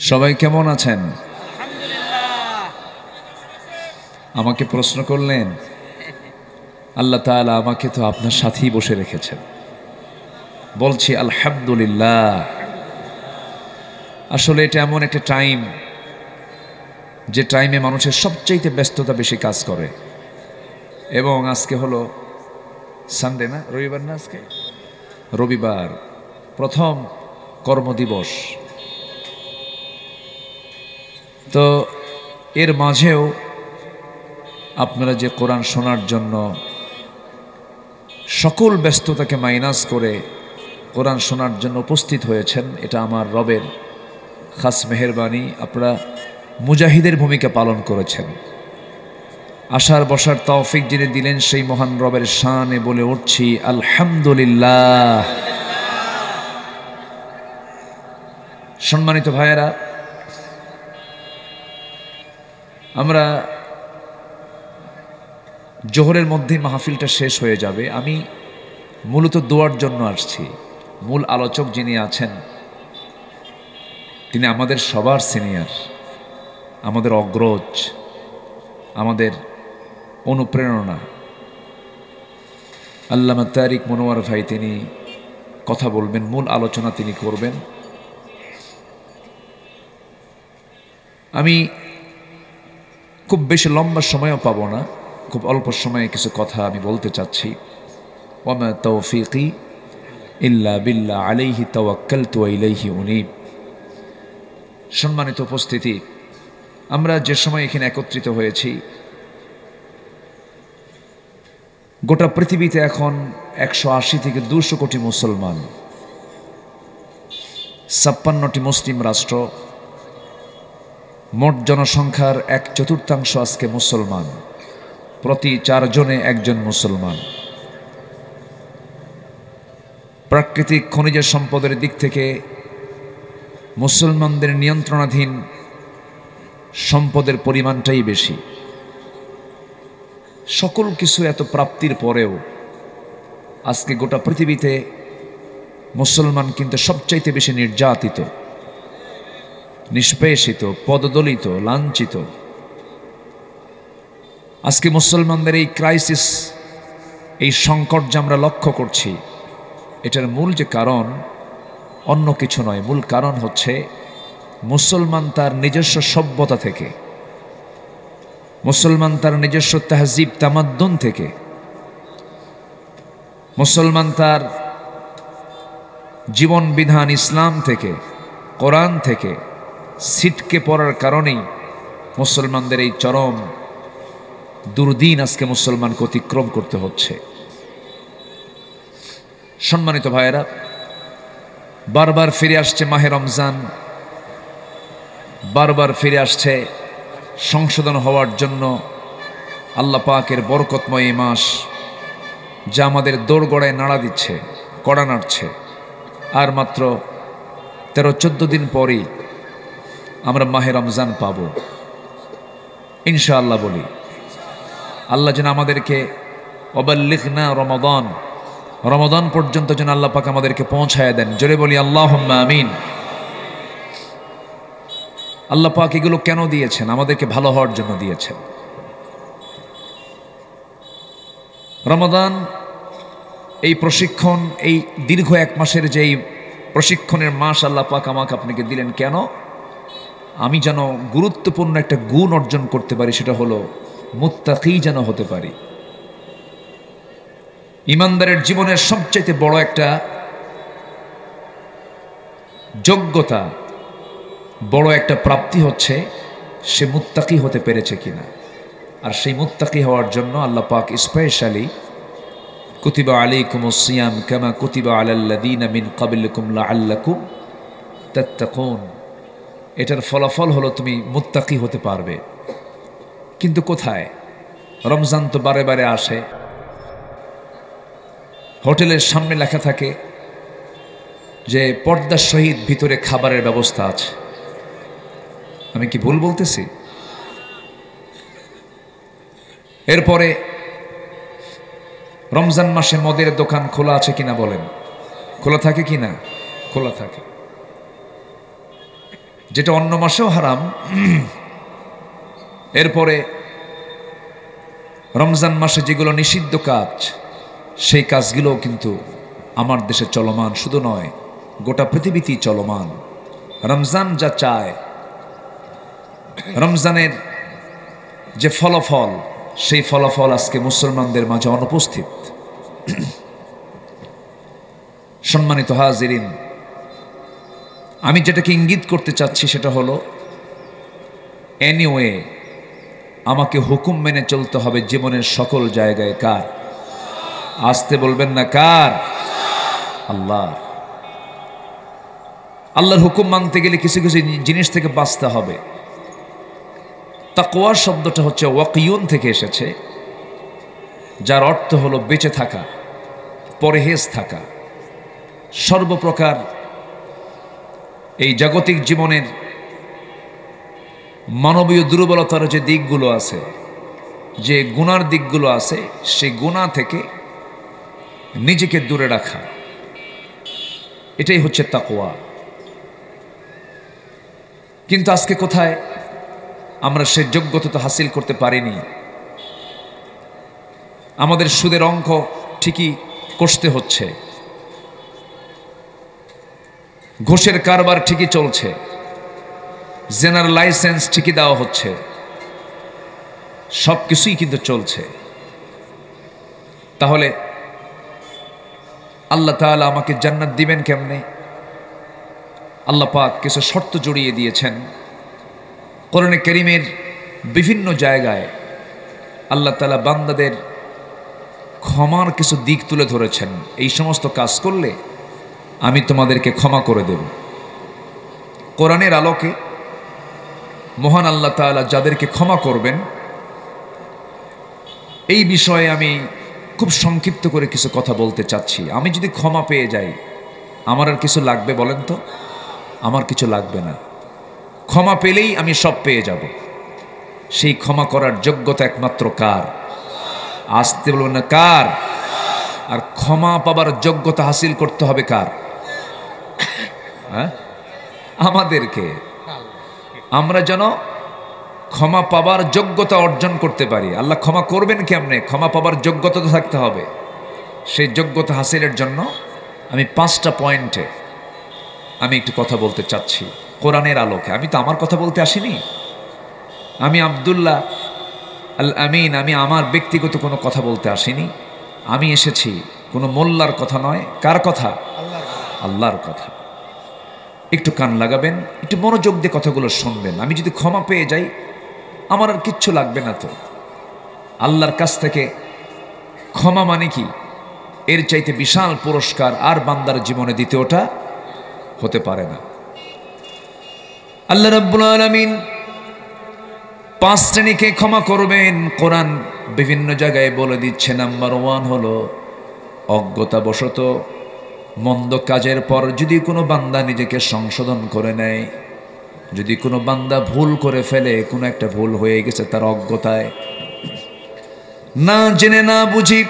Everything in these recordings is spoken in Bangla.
সবাই কেমন আছেন? আমাকে প্রশ্ন করলেন, আল্লাহ তাআলা আমাকে তো আপনার সাথেই বসে রেখেছেন। বলছি আলহামদুলিল্লাহ। আসলে এটা এমন একটা টাইম, যে টাইমে মানুষের সবচাইতে ব্যস্ততা বেশি কাজ করে। এবং আজকে হলো সানডে, না রবিবার, না আজকে রবিবার, প্রথম কর্মদিবস। তো এর মাঝেও আপনারা যে কোরআন শোনার জন্য সকল ব্যস্ততাকে মাইনাস করে কোরআন শোনার জন্য উপস্থিত হয়েছেন, এটা আমার রবের খাস মেহেরবানি। আপনারা মুজাহিদের ভূমিকা পালন করেছেন। আসার বসার তৌফিক যিনি দিলেন, সেই মহান রবের শানে বলে উঠছি আলহামদুলিল্লাহ। সম্মানিত ভাইয়েরা, আমরা জোহরের মধ্যে মাহফিলটা শেষ হয়ে যাবে। আমি মূলত দোয়ার জন্য আসছি। মূল আলোচক যিনি আছেন, তিনি আমাদের সবার সিনিয়র, আমাদের অগ্রজ, আমাদের অনুপ্রেরণা আল্লামা তারিক মনোয়ার ভাই। তিনি কথা বলবেন, মূল আলোচনা তিনি করবেন। আমি খুব বেশি লম্বা সময়ও পাবো না, খুব অল্প সময়ে কিছু কথা আমি বলতে চাচ্ছি। ওয়ামা তাওফীকি ইল্লা বিল্লাহ আলাইহি তাওয়াক্কালতু ওয়া ইলাইহি উনীব। সম্মানিত উপস্থিতি, আমরা যে সময় এখানে একত্রিত হয়েছি, গোটা পৃথিবীতে এখন 180 থেকে 200 কোটি মুসলমান, 56টি মুসলিম রাষ্ট্র, মোট জনসংখ্যার 1/4 আজকে মুসলমান, প্রতি 4 জনে একজন মুসলমান। প্রাকৃতিক খনিজ সম্পদের দিক থেকে মুসলমানদের নিয়ন্ত্রণাধীন সম্পদের পরিমাণটাই বেশি। সকল কিছু এত প্রাপ্তির পরেও আজকে গোটা পৃথিবীতে মুসলমান কিন্তু সবচাইতে বেশি নির্যাতিত, নিষ্পেষিত, পদদলিত, লাঞ্ছিত। আজকে মুসলমানদের এই ক্রাইসিস, এই সংকট যে আমরা লক্ষ্য করছি, এটার মূল যে কারণ অন্য কিছু নয়। মূল কারণ হচ্ছে মুসলমান তার নিজস্ব সভ্যতা থেকে, মুসলমান তার নিজস্ব তাহজিব তামাদ্দুন থেকে, মুসলমান তার জীবন বিধান ইসলাম থেকে, কোরআন থেকে ছিটকে পড়ার কারণেই মুসলমানদের এই চরম দুর্দিন আজকে মুসলমানকে অতিক্রম করতে হচ্ছে। সম্মানিত ভাইয়েরা, বারবার ফিরে আসছে মাহে রমজান, বারবার ফিরে আসছে সংশোধন হওয়ার জন্য আল্লাহ পাকের বরকতময় এই মাস, যা আমাদের দোরগড়ায় নাড়া দিচ্ছে, কড়া নাড়ছে। আর মাত্র 13-14 দিন পরই আমরা মাহে রমজান পাব ইনশাআল্লাহ। বলি আল্লাহ যেন আমাদেরকে ওয়াবাল্লিগনা রমাদান, রমাদান পর্যন্ত যেন আল্লাহ পাক আমাদেরকে পৌঁছায় দেন। জোরে বলি আল্লাহুম্মা আমিন। আল্লাহ পাক এগুলো কেন দিয়েছেন? আমাদেরকে ভালো হওয়ার জন্য দিয়েছেন। রমাদান, এই প্রশিক্ষণ, এই দীর্ঘ 1 মাসের যেই প্রশিক্ষণের মাস আল্লাহ পাক আমাকে আপনাকে দিলেন কেন? আমি যেন গুরুত্বপূর্ণ একটা গুণ অর্জন করতে পারি, সেটা হলো মুত্তাকি যেন হতে পারি। ইমানদারের জীবনের সবচেয়ে বড় একটা যোগ্যতা, বড় একটা প্রাপ্তি হচ্ছে সে মুত্তাকি হতে পেরেছে কিনা। আর সেই মুত্তাকি হওয়ার জন্য আল্লাহ পাক স্পেশালি কুতিবা আলাইকুমুস সিয়াম কামা কুতিবা আলাল্লাযীনা মিন ক্বাবলিকুম লাআল্লাকুম তাত্তাকুন। এটার ফলাফল হলো তুমি মুত্তাকি হতে পারবে। কিন্তু কোথায়? রমজান তো বারে বারে আসে, হোটেলের সামনে লেখা থাকে যে পর্দার সহিত ভিতরে খাবারের ব্যবস্থা আছে। আমি কি ভুল বলতেছি? এরপরে রমজান মাসে মদের দোকান খোলা আছে কিনা বলেন? খোলা থাকে কিনা? খোলা থাকে। যেটা অন্য মাসেও হারাম, এরপরে রমজান মাসে যেগুলো নিষিদ্ধ কাজ, সেই কাজগুলোও কিন্তু আমার দেশে চলমান, শুধু নয় গোটা পৃথিবীতেই চলমান। রমজান যা চায়, রমজানের যে ফলাফল, সেই ফলাফল আজকে মুসলমানদের মাঝে অনুপস্থিত। সম্মানিত হাজিরিন, আমি যেটাকে ইঙ্গিত করতে চাচ্ছি সেটা হলো, এনিওয়ে আমাকে হুকুম মেনে চলতে হবে জীবনের সকল জায়গায়। কার? আসতে বলবেন না, কার? আল্লাহ। আল্লাহর হুকুম মানতে গেলে কিছু কিছু জিনিস থেকে বাঁচতে হবে। তাকওয়া শব্দটা হচ্ছে ওয়াকিউন থেকে এসেছে, যার অর্থ হলো বেঁচে থাকা, পরহেজ থাকা। সর্বপ্রকার এই জাগতিক জীবনের মানবীয় দুর্বলতার যে দিকগুলো আছে, যে গুনার দিকগুলো আছে, সেই গুনাহ থেকে নিজেকে দূরে রাখা, এটাই হচ্ছে তাকওয়া। কিন্তু আজকে কোথায় আমরা সে যোগ্যতা হাসিল করতে পারিনি। আমাদের সুদের অঙ্ক ঠিকই কষতে হচ্ছে, ঘুষের কারবার ঠিকই চলছে, জেনার লাইসেন্স ঠিকই দেওয়া হচ্ছে, সব কিছুই কিন্তু চলছে। তাহলে আল্লাহ তাআলা আমাকে জান্নাত দিবেন কেমনে? আল্লাহ পাক কিছু শর্ত জড়িয়ে দিয়েছেন। কোরআনে কারীমের বিভিন্ন জায়গায় আল্লাহ তাআলা বান্দাদের ক্ষমার কিছু দিক তুলে ধরেছেন। এই সমস্ত কাজ করলে আমি তোমাদেরকে ক্ষমা করে দেব। কোরআনের আলোকে মহান আল্লাহ তাআলা যাদেরকে ক্ষমা করবেন, এই বিষয়ে আমি খুব সংক্ষিপ্ত করে কিছু কথা বলতে চাচ্ছি। আমি যদি ক্ষমা পেয়ে যাই, আমার আর কিছু লাগবে বলেন তো? আমার কিছু লাগবে না। ক্ষমা পেলেই আমি সব পেয়ে যাব। সেই ক্ষমা করার যোগ্যতা একমাত্র কার? আসতে বলবেন না, কার? আর ক্ষমা পাবার যোগ্যতা হাসিল করতে হবে কার? হ্যাঁ, আমাদেরকে। আমরা যেন ক্ষমা পাবার যোগ্যতা অর্জন করতে পারি। আল্লাহ ক্ষমা করবেন কেমনে? ক্ষমা পাবার যোগ্যতা তো থাকতে হবে। সেই যোগ্যতা হাসিলের জন্য আমি 5টা পয়েন্টে আমি একটু কথা বলতে চাচ্ছি কোরআনের আলোকে। আমি তো আমার কথা বলতে আসিনি। আমি আব্দুল্লাহ আল আমিন, আমি আমার ব্যক্তিগত কোনো কথা বলতে আসিনি। আমি এসেছি কোনো মোল্লার কথা নয়। কার কথা? আল্লাহর কথা। একটু কান লাগাবেন, একটু মনোযোগ দিয়ে কথাগুলো শুনবেন। আমি যদি ক্ষমা পেয়ে যাই, আমার আর কিচ্ছু লাগবে না। তো আল্লাহর কাছ থেকে ক্ষমা মানে কি? এর চাইতে বিশাল পুরস্কার আর বান্দার জীবনে দ্বিতীয়টা হতে পারে না। আল্লাহ রাব্বুল আলামিন 5 শ্রেণীকে ক্ষমা করবেন। কোরআন বিভিন্ন জায়গায় বলে দিচ্ছে। নাম্বার 1 হলো অজ্ঞতাবশত মন্দ কাজের পর যদি কোনো বান্দা নিজেকে সংশোধন করে নেয়, যদি কোনো বান্দা ভুল করে ফেলে, কোনো একটা ভুল হয়ে গেছে তার অজ্ঞতায়, না জেনে না বুঝি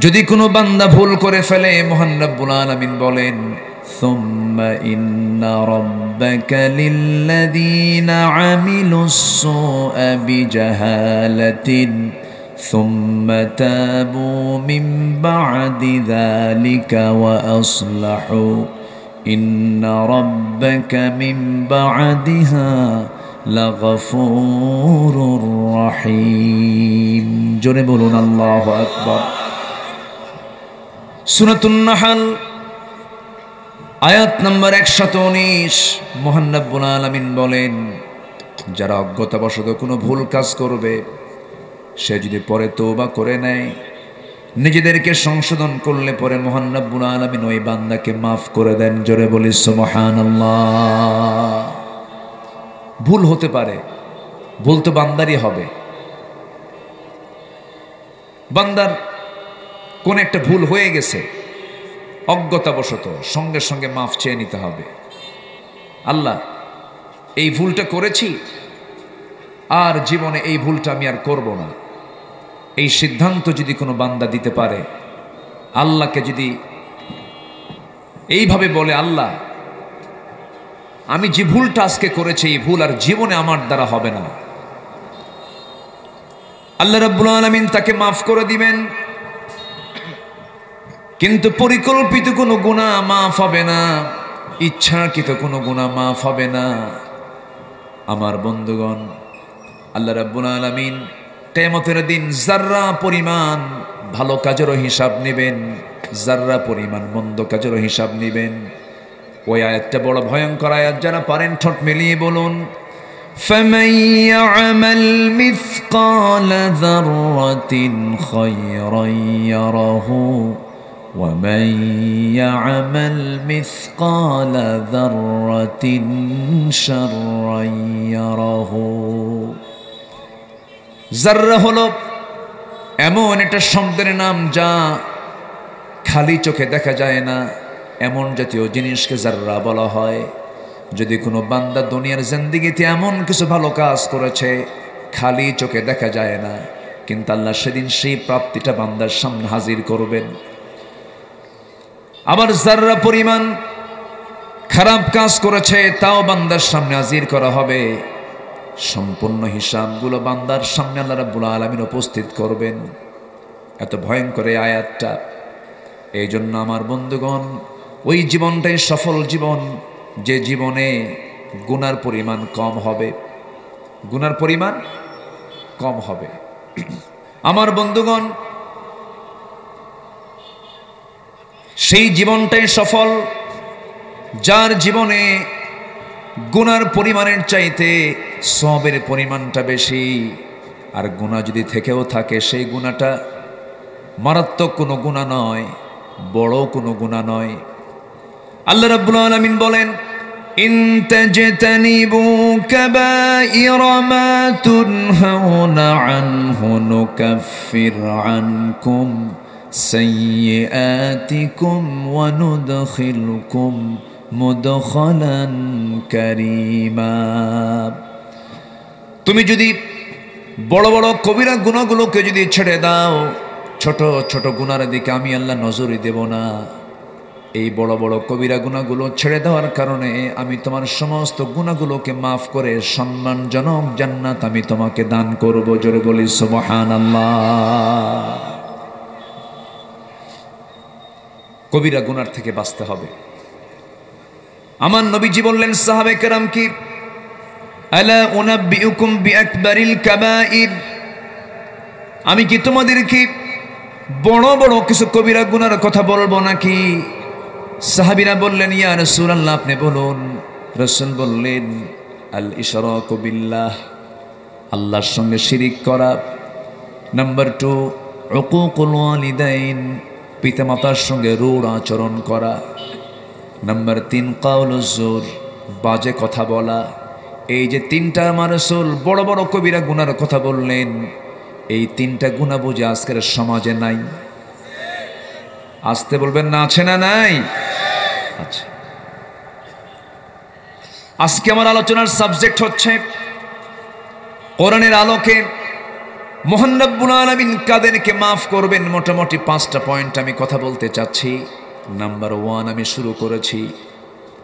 যদি কোনো বান্দা ভুল করে ফেলে, মহান রব্বুল আলামিন বলেন, সুম্মা ইন্না রাব্বাকা লিল্লাযীনা আমিলুস সুআ বিজাহালাতিন সুম্মা তাবু মিন বা'দি যালিকা ওয়া আসলাহু ইন্না রাব্বাকা মিন বা'দিহা লাগফুরুর রহিম। জোরে বলুন আল্লাহু আকবার। সূরাতুন নাহল আয়াত নম্বর 119, মহান রব্বুল আলামিন বলেন, যারা অজ্ঞতাবশত কোনো ভুল কাজ করবে, সে যদি পরে তওবা করে নেয়, নিজেদেরকে সংশোধন করলে পরে মহান রব্বুল আলামিন ওই বান্দাকে মাফ করে দেন। জোরে বলি সুবহানাল্লাহ। ভুল হতে পারে, ভুল তো বান্দারই হবে। বান্দার কোন একটা ভুল হয়ে গেছে অজ্ঞতাবশত, সঙ্গে সঙ্গে মাফ চেয়ে নিতে হবে। আল্লাহ, এই ভুলটা করেছি, আর জীবনে এই ভুলটা আমি আর করব না। এই সিদ্ধান্ত যদি কোনো বান্দা দিতে পারে, আল্লাহকে যদি এইভাবে বলে, আল্লাহ আমি যে ভুলটা আজকে করেছি এই ভুল আর জীবনে আমার দ্বারা হবে না। আল্লাহ রাব্বুল আলামিন তাকে মাফ করে দিবেন, কিন্তু পরিকল্পিত কোনো গুনাহ মাফ হবে না, ইচ্ছাকৃত কোনো গুনাহ মাফ হবে না। আমার বন্ধুগণ, আল্লাহ রাব্বুল আলামিন কিয়ামতের দিন যাররা পরিমাণ ভালো কাজেরও হিসাব নেবেন, যাররা পরিমাণ মন্দ কাজেরও হিসাব নেবেন। ওই আয়াতটা বড় ভয়ঙ্কর আয়াত, যারা পারেন ঠোঁট মিলিয়ে বলুন, فَمَن يَعْمَلْ مِثْقَالَ ذَرَّةٍ خَيْرًا يَرَهُ وَمَن يَعْمَلْ مِثْقَالَ ذَرَّةٍ شَرًّا يَرَهُ। যাররা হলো এমন একটা শব্দের নাম যা খালি চোখে দেখা যায় না, এমন জাতীয় জিনিসকে যাররা বলা হয়। যদি কোনো বান্দা দুনিয়ার জিন্দেগিতে এমন কিছু ভালো কাজ করেছে খালি চোখে দেখা যায় না, কিন্তু আল্লাহ সেদিন সেই প্রাপ্তিটা বান্দার সামনে হাজির করবেন। আবার যাররা পরিমাণ খারাপ কাজ করেছে তাও বান্দার সামনে হাজির করা হবে। সম্পূর্ণ হিসাবগুলো বান্দার সামনে আল্লাহ রাব্বুল আলামিন উপস্থিত করবেন। এত ভয়ঙ্কর এই আয়াতটা। এই জন্য আমার বন্ধুগণ, ওই জীবনটাই সফল জীবন যে জীবনে গুনার পরিমাণ কম হবে, গুনার পরিমাণ কম হবে। আমার বন্ধুগণ, সেই জীবনটাই সফল যার জীবনে গুনার পরিমাণের চাইতে সওয়াবের পরিমাণটা বেশি। আর গুনাহ যদি থেকেও থাকে সেই গুনাহটা মারাত্মক কোনো গুনাহ নয়, বড় কোনো গুনাহ নয়। আল্লাহ রাব্বুল আলামিন বলেন, ইন তাজতানিবু কাবাইরা মা তুনহাউনা আনহু নুকাফির আনকুম সাইয়্যাতিকুম ওয়া নুদখিলকুম মুদখালান কারীমা। তুমি যদি বড় বড় কবিরা গুনাহগুলোকে যদি ছেড়ে দাও, ছোট ছোট গুনার দিকে আমি আল্লাহ নজরই দেব না। এই বড় বড় কবিরা গুনাহগুলো ছেড়ে দেওয়ার কারণে আমি তোমার সমস্ত গুনাহগুলোকে মাফ করে সম্মানজনক জান্নাত আমি তোমাকে দান করব। জোরে বলি সুবহানাল্লাহ। কবিরা গুনার থেকে বাঁচতে হবে। আমার নবীজি বললেন সাহাবে কেরাম কি, আলা উনাব্বিউকুম বিআকবারিল কাবাইর, আমি কি তোমাদেরকে বড় বড় কিছু কবিরা গুনার কথা বলবো নাকি? সাহাবীরা বললেন, ইয়া রাসূলুল্লাহ আপনি বলুন। রাসূল বললেন, আল ইশরাকু বিল্লাহ, আল্লাহর সঙ্গে শিরিক করা। নাম্বার 2, উকুকুল ওয়ালিদাইন, পিতামাতার সঙ্গে রূঢ় আচরণ করা। নাম্বার 3, কাউলুজ জুর, বাজে কথা বলা। এই যে তিনটা আমার রাসূল বড় বড় কবিরা গুনার কথা বললেন, এই তিনটা গুনাহ বুঝে আজকের সমাজে নাই? আসতে বলবেন না, আছে না নাই? আচ্ছা, আজকে আমার আলোচনার সাবজেক্ট হচ্ছে কোরআনের আলোকে মহান রব্বুল আলামিন কাদেরকে মাফ করবেন। মোটামুটি 5টা পয়েন্ট আমি কথা বলতে চাচ্ছি। নাম্বার 1 আমি শুরু করেছি।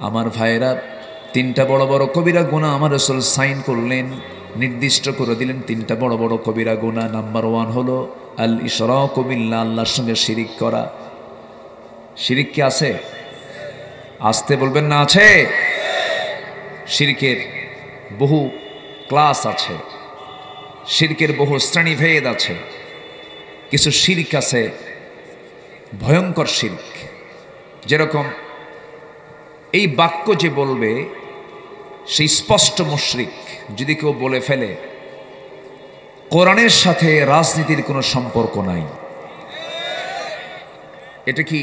আমার ভাইয়েরা, তিনটা বড় বড় কবিরা গুনাহ আমার রাসূল সাইন করলেন, নির্দিষ্ট করে দিলেন তিনটা বড় বড় কবিরা গুনাহ। নাম্বার 1 হলো আল ইশরাকু বিল্লাহ, আল্লাহর সঙ্গে শিরিক করা। শিরিক কি আছে? আসতে বলবেন না, আছে? শিরকের বহু ক্লাস আছে, শিরকের বহু শ্রেণীভেদ আছে। কিছু শিরক আছে ভয়ঙ্কর শিরক, যেরকম এই বাক্য যে বলবে সেই স্পষ্ট মুশরিক। যদি কেউ বলে ফেলে কোরআনের সাথে রাজনীতির কোনো সম্পর্ক নাই, এটা কি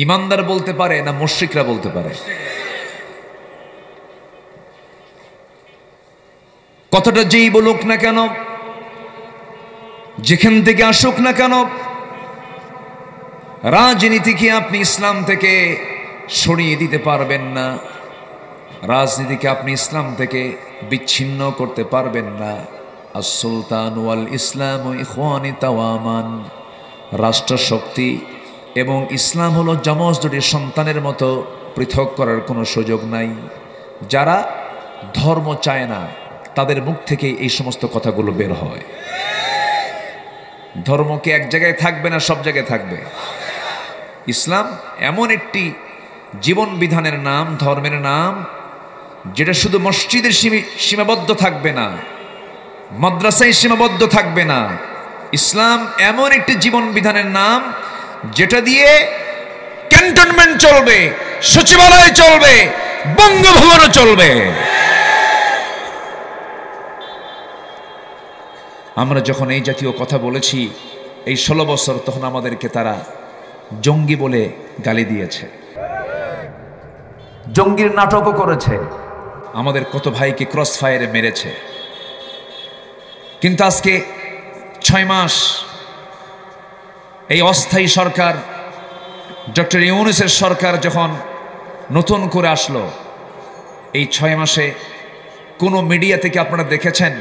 ইমানদার বলতে পারে না মুশরিকরা বলতে পারে? কথাটা যেই বলুক না কেন, যেখান থেকে আসুক না কেন, রাজনীতিকে আপনি ইসলাম থেকে সরিয়ে দিতে পারবেন না, রাজনীতিকে আপনি ইসলাম থেকে বিচ্ছিন্ন করতে পারবেন না। আস-সুলতান ওয়াল ইসলাম ইখওয়ানি তাওয়ামান, রাষ্ট্রশক্তি এবং ইসলাম হলো যমজ দুটি সন্তানের মতো, পৃথক করার কোনো সুযোগ নাই। যারা ধর্ম চায় না তাদের মুখ থেকে এই সমস্ত কথাগুলো বের হয়। ধর্মকে এক জায়গায় থাকবে না, সব জায়গায় থাকবে। ইসলাম এমন একটি জীবন বিধানের নাম, ধর্মের নাম, যেটা শুধু মসজিদের সীমাবদ্ধ থাকবে না, মাদ্রাসায় সীমাবদ্ধ থাকবে না। ইসলাম এমন একটি জীবন বিধানের নাম যেটা দিয়ে ক্যান্টনমেন্ট চলবে, সচিবালয় চলবে, বঙ্গভবনও চলবে। আমরা যখন এই জাতীয় কথা বলেছি এই 16 বছর, তখন আমাদেরকে তারা জঙ্গি বলে গালি দিয়েছে, জঙ্গির নাটকও করেছে, আমাদের কত ভাইকে ক্রস ফায়ারে মেরেছে। কিন্তু আজকে 6 মাস এই অস্থায়ী সরকার, ডক্টর ইউনূসের সরকার যখন নতুন করে আসলো, এই 6 মাসে কোনো মিডিয়া থেকে আপনারা দেখেছেন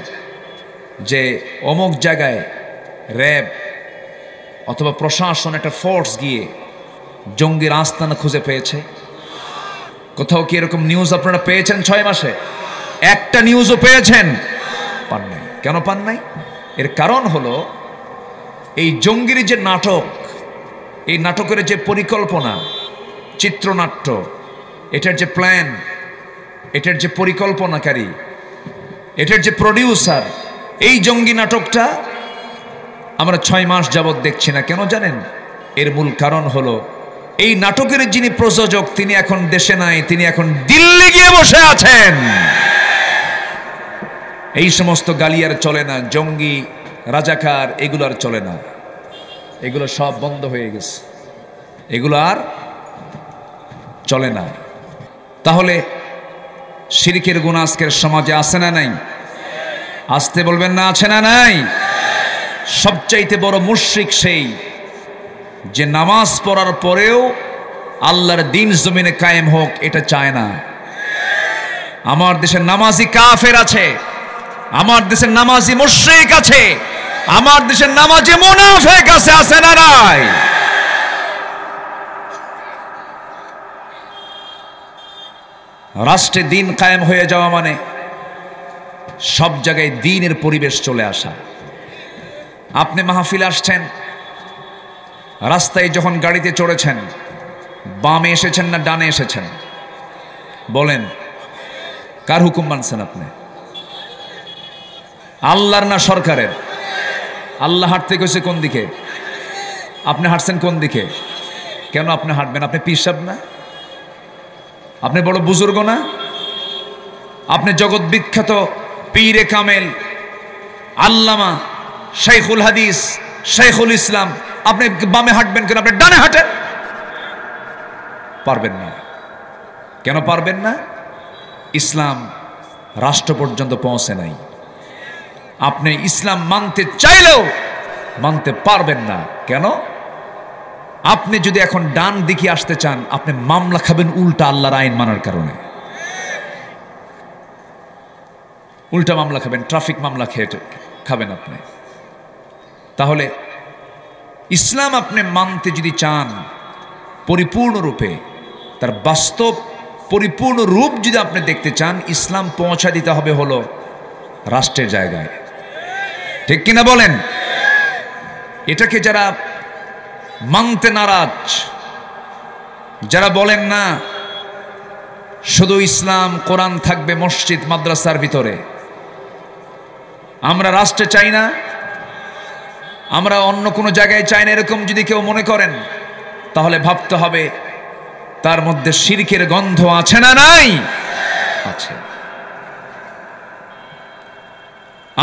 যে অমুক জায়গায় র্যাব অথবা প্রশাসন একটা ফোর্স গিয়ে জঙ্গির আস্তানা খুঁজে পেয়েছে? কোথাও কি এরকম নিউজ আপনারা পেয়েছেন 6 মাসে? একটা নিউজও পেয়েছেন? পান নাই। কেন পান নাই? এর কারণ হলো এই জঙ্গির যে নাটক, এই নাটকের যে পরিকল্পনা, চিত্রনাট্য, এটার যে প্ল্যান, এটার যে পরিকল্পনাকারী, এটার যে প্রডিউসার, এই জঙ্গি নাটকটা আমরা 6 মাস যাবৎ দেখছি না। কেন জানেন? এর মূল কারণ হলো এই নাটকের যিনি প্রযোজক তিনি এখন দেশে নাই, তিনি এখন দিল্লি গিয়ে বসে আছেন। এই সমস্ত গালি আর চলে না, জঙ্গি, রাজাকার, এগুলো আর চলে না, এগুলো সব বন্ধ হয়ে গেছে, এগুলো আর চলে না। তাহলে শিরকের গুনাহ আজকের সমাজে আছে না নাই? আসতে বলবেন না, আছে না নাই? সবচাইতে বড় মুশরিক সেই যে নামাজ পড়ার পরেও আল্লাহর দ্বীন জমিনে কায়েম হোক এটা চায় না। আমার দেশে নামাজি কাফের আছে, আমার দেশে নামাজি মুশরিক আছে, আমার দেশে নামাজি মুনাফিক আছে, আছে না নাই? রাষ্ট্রে দ্বীন কায়েম হয়ে যাওয়া মানে সব জায়গায় দ্বীনের পরিবেশ চলে আসা। আপনি মাহফিল আসছেন, রাস্তায় যখন গাড়িতে চড়েছেন, বামে এসেছেন না ডানে এসেছেন? বলেন, কার হুকুম মানছেন আপনি? আল্লাহর না সরকারের? আল্লাহ হাঁটতে গেছে কোন দিকে? আপনি হাঁটছেন কোন দিকে? কেন আপনি হাঁটবেন? আপনি পীর সাহেব না? আপনি বড় বুজুর্গ না? আপনি জগৎ বিখ্যাত পীরে কামেল, আল্লামা, শাইখুল হাদিস, শাইখুল ইসলাম, আপনি বামে হাঁটবেন কেন? আপনি ডানে হাঁটেন। পারবেন না। কেন পারবেন না? ইসলাম রাষ্ট্র পর্যন্ত পৌঁছে নাই। আপনি ইসলাম মানতে চাইলেও মানতে পারবেন না। কেন? আপনি যদি এখন ডান দিকে আসতে চান, আপনি মামলা খাবেন উল্টা আল্লাহর আইন মানার কারণে। উল্টা মামলা খাবেন, ট্রাফিক মামলা খাবেন আপনি। তাহলে ইসলাম আপনি মানতে যদি চান পরিপূর্ণরূপে, তার বাস্তব পরিপূর্ণ রূপ যদি আপনি দেখতে চান, ইসলাম পৌঁছা দিতে হবে হলো রাষ্ট্রের জায়গায়। ঠিক কিনা বলেন? এটাকে যারা মানতে নারাজ, যারা বলেন না শুধু ইসলাম কোরআন থাকবে মসজিদ মাদ্রাসার ভিতরে, আমরা রাষ্ট্রে চাই না, আমরা অন্য কোনো জায়গায় চাই না, এরকম যদি কেউ মনে করেন, তাহলে ভাবতে হবে তার মধ্যে শিরকের গন্ধ আছে না নাই? আছে।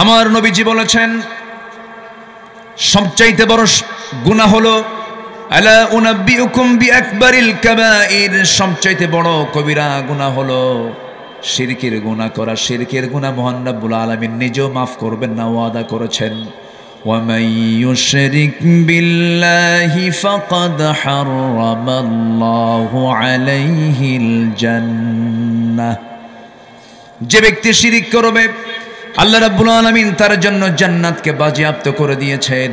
আমার নবীজি বলেছেন সবচাইতে বড় গুনাহ হলো আলা উনাব্বিউকুম বিআকবারিল কাবাইর, সবচাইতে বড় কবিরা গুনাহ হলো শিরকের গুনাহ করা। শিরকের গুনাহ মহান রব্বুল আলামিন নিজেও মাফ করবেন না, ওয়াদা করেছেন। وَمَن يُشْرِكْ بِاللَّهِ فَقَدْ حَرَّمَ اللَّهُ عَلَيْهِ الْجَنَّةَ, যে ব্যক্তি শিরক করবে আল্লাহ রাব্বুল আলামিন তার জন্য জান্নাতকে বাজেয়াপ্ত করে দিয়েছেন,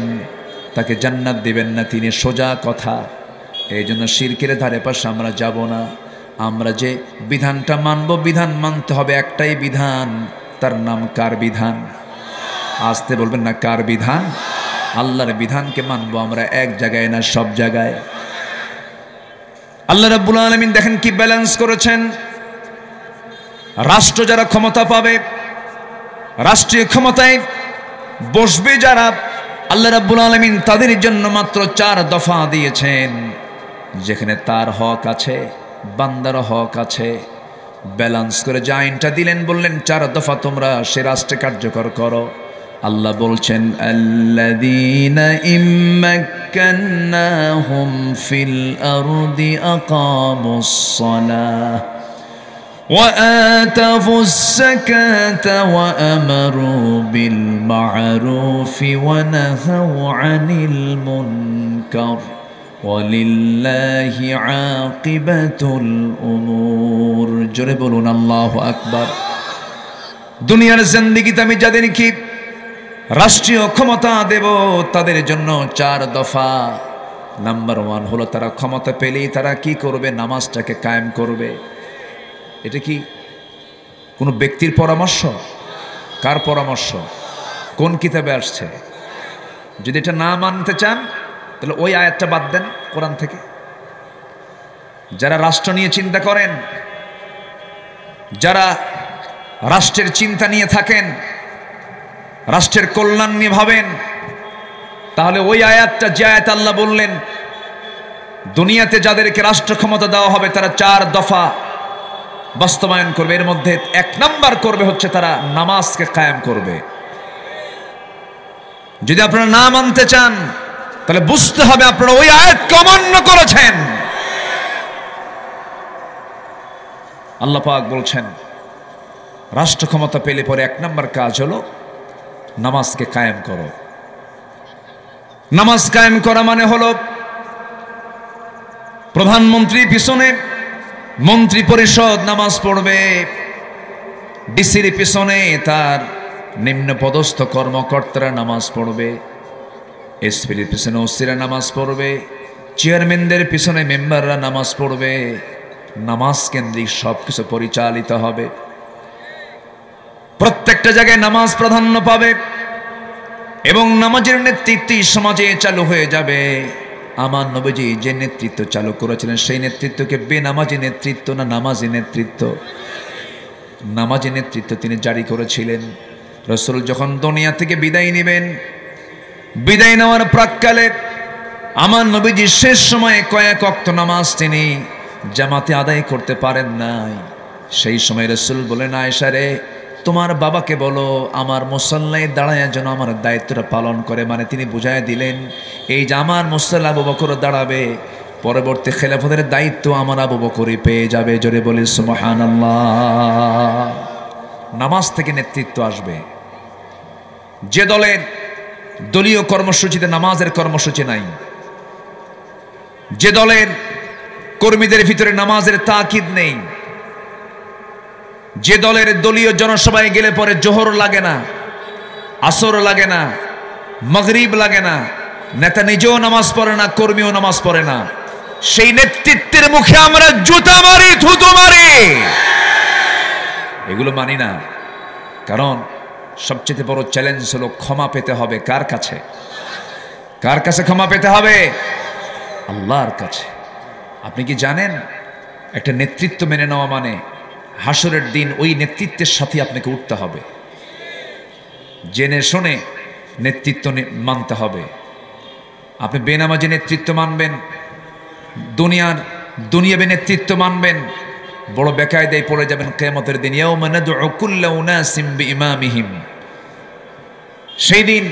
তাকে জান্নাত দিবেন না তিনি, সোজা কথা। এই জন্য শিরকের ধারে পাশে আমরা যাব না। আমরা যে বিধানটা মানব, বিধান মানতে হবে একটাই বিধান, তার নাম কার বিধান? আসতে বলবেন না, কার বিধান? আল্লাহর বিধানকে মানবো আমরা, এক জায়গায় না, সব জায়গায়। আল্লাহ রাব্বুল আলামিন দেখেন কি ব্যালেন্স করেছেন। রাষ্ট্র যারা ক্ষমতা পাবে, রাষ্ট্রীয় ক্ষমতায় বসবে যারা, আল্লাহ রাব্বুল আলামিন তাদের জন্য মাত্র 4 দফা দিয়েছেন। যেখানে তার হক আছে, বান্দার হক আছে, ব্যালেন্স করে যে আইনটা দিলেন, বললেন 4 দফা তোমরা সে রাষ্ট্রে কার্যকর করো। আল্লাহ বলছেন আল্লাযীনা ইম্মাক্কান্নাহুম ফিল আরদি আকামুস সালাহ ওয়া আতাফুস যাকাতা ওয়া আমারু বিল মা'রুফি ওয়া নাহাউ আনিল মুনকার ওয়ালিল্লাহি আকিবাতুল উমুর। জোরে বলুন আল্লাহু আকবার। দুনিয়ার জিন্দেগিতে আমি যাদেরকে রাষ্ট্রীয় ক্ষমতা দেব তাদের জন্য 4 দফা। নাম্বার 1 হলো তারা ক্ষমতা পেলেই তারা কি করবে? নামাজটাকে কায়েম করবে। এটা কি কোনো ব্যক্তির পরামর্শ? কার পরামর্শ? কোন কিতাবে আসছে? যদি এটা না মানতে চান তাহলে ওই আয়াতটা বাদ দেন কোরআন থেকে। যারা রাষ্ট্র নিয়ে চিন্তা করেন, যারা রাষ্ট্রের চিন্তা নিয়ে থাকেন, রাষ্ট্রের কল্যাণ নিয়ে ভাবেন, তাহলে ওই আয়াতটা, যে আয়াত আল্লাহ বললেন দুনিয়াতে যাদেরকে রাষ্ট্র ক্ষমতা দেওয়া হবে তারা 4 দফা বাস্তবায়ন করবে, এর মধ্যে 1 নাম্বার করবে হচ্ছে তারা নামাজকে কায়েম করবে। যদি আপনারা না মানতে চান তাহলে বুঝতে হবে আপনারা ওই আয়াতকে অমান্য করেছেন। আল্লাহ পাক বলছেন রাষ্ট্র ক্ষমতা পেলে পরে 1 নাম্বার কাজ হলো নামাজকে কায়েম করো। নামাজ কায়েম করা মানে হলো প্রধানমন্ত্রী পিছনে মন্ত্রী পরিষদ নামাজ পড়বে, ডিসির পিছনে তার নিম্ন পদস্থ কর্মকর্তারা নামাজ পড়বে, এসপির পিছনে ওসিরা নামাজ পড়বে, চেয়ারম্যানদের পিছনে মেম্বাররা নামাজ পড়বে। নামাজ কেন্দ্রিক সবকিছু পরিচালিত হবে। প্রত্যেকটা জায়গায় নামাজ প্রাধান্য পাবে এবং নামাজের নেতৃত্ব সমাজে চালু হয়ে যাবে। আমার নবীজি যে নেতৃত্ব চালু করেছিলেন সেই নেতৃত্বকে বেনামাজি নেতৃত্ব না নামাজি নেতৃত্ব? নামাজি নেতৃত্ব তিনি জারি করেছিলেন। রাসূল যখন দুনিয়া থেকে বিদায় নেবেন, বিদায় নেওয়ার প্রাক্কালে আমার নবীজি শেষ সময়ে কয়েক ওয়াক্ত নামাজ তিনি জামাতে আদায় করতে পারেন নাই। সেই সময় রাসূল বলেন, আয়েশা রে, তোমার বাবাকে বলো আমার মুসল্লায় দাঁড়ায় যেন আমার দায়িত্বটা পালন করে। মানে তিনি বুঝায় দিলেন এই যে আমার মুসল্লা আবু বকর দাঁড়াবে, পরবর্তী খেলাফতের দায়িত্ব আমার আবু বকরই পেয়ে যাবে। জোরে বলি সুবহানাল্লাহ। নামাজ থেকে নেতৃত্ব আসবে। যে দলের দলীয় কর্মসূচিতে নামাজের কর্মসূচি নাই, যে দলের কর্মীদের ভিতরে নামাজের তাকিদ নেই, যে দলের দলীয় জনসভায় গেলে পরে জোহর লাগে না, আসর লাগে না, মাগরিব লাগে না, নেতা নিজেও নামাজ পড়ে না, কর্মীও নামাজ পড়ে না, সেই নেতৃত্বের মুখে আমরা জুতা মারি, থুতু মারি। এগুলো মানি না। কারণ সবচেয়ে বড় চ্যালেঞ্জ হলো ক্ষমা পেতে হবে কার কাছে? কার কাছে ক্ষমা পেতে হবে? আল্লাহর কাছে। আপনি কি জানেন একটা নেতৃত্ব মেনে নেওয়া মানে হাসরের দিন ওই নেতৃত্বের সাথে আপনাকে উঠতে হবে। জেনে শুনে নেতৃত্ব মানতে হবে। আপনি বেনামাজি নেতৃত্ব মানবেন, দুনিয়াবি নেতৃত্ব মানবেন, বড় বেকায়দায় পড়ে যাবেন কিয়ামতের দিন। ইয়াউমা নাদউ কুল্লা উনাসিম বিইমামিহিম। সেই দিন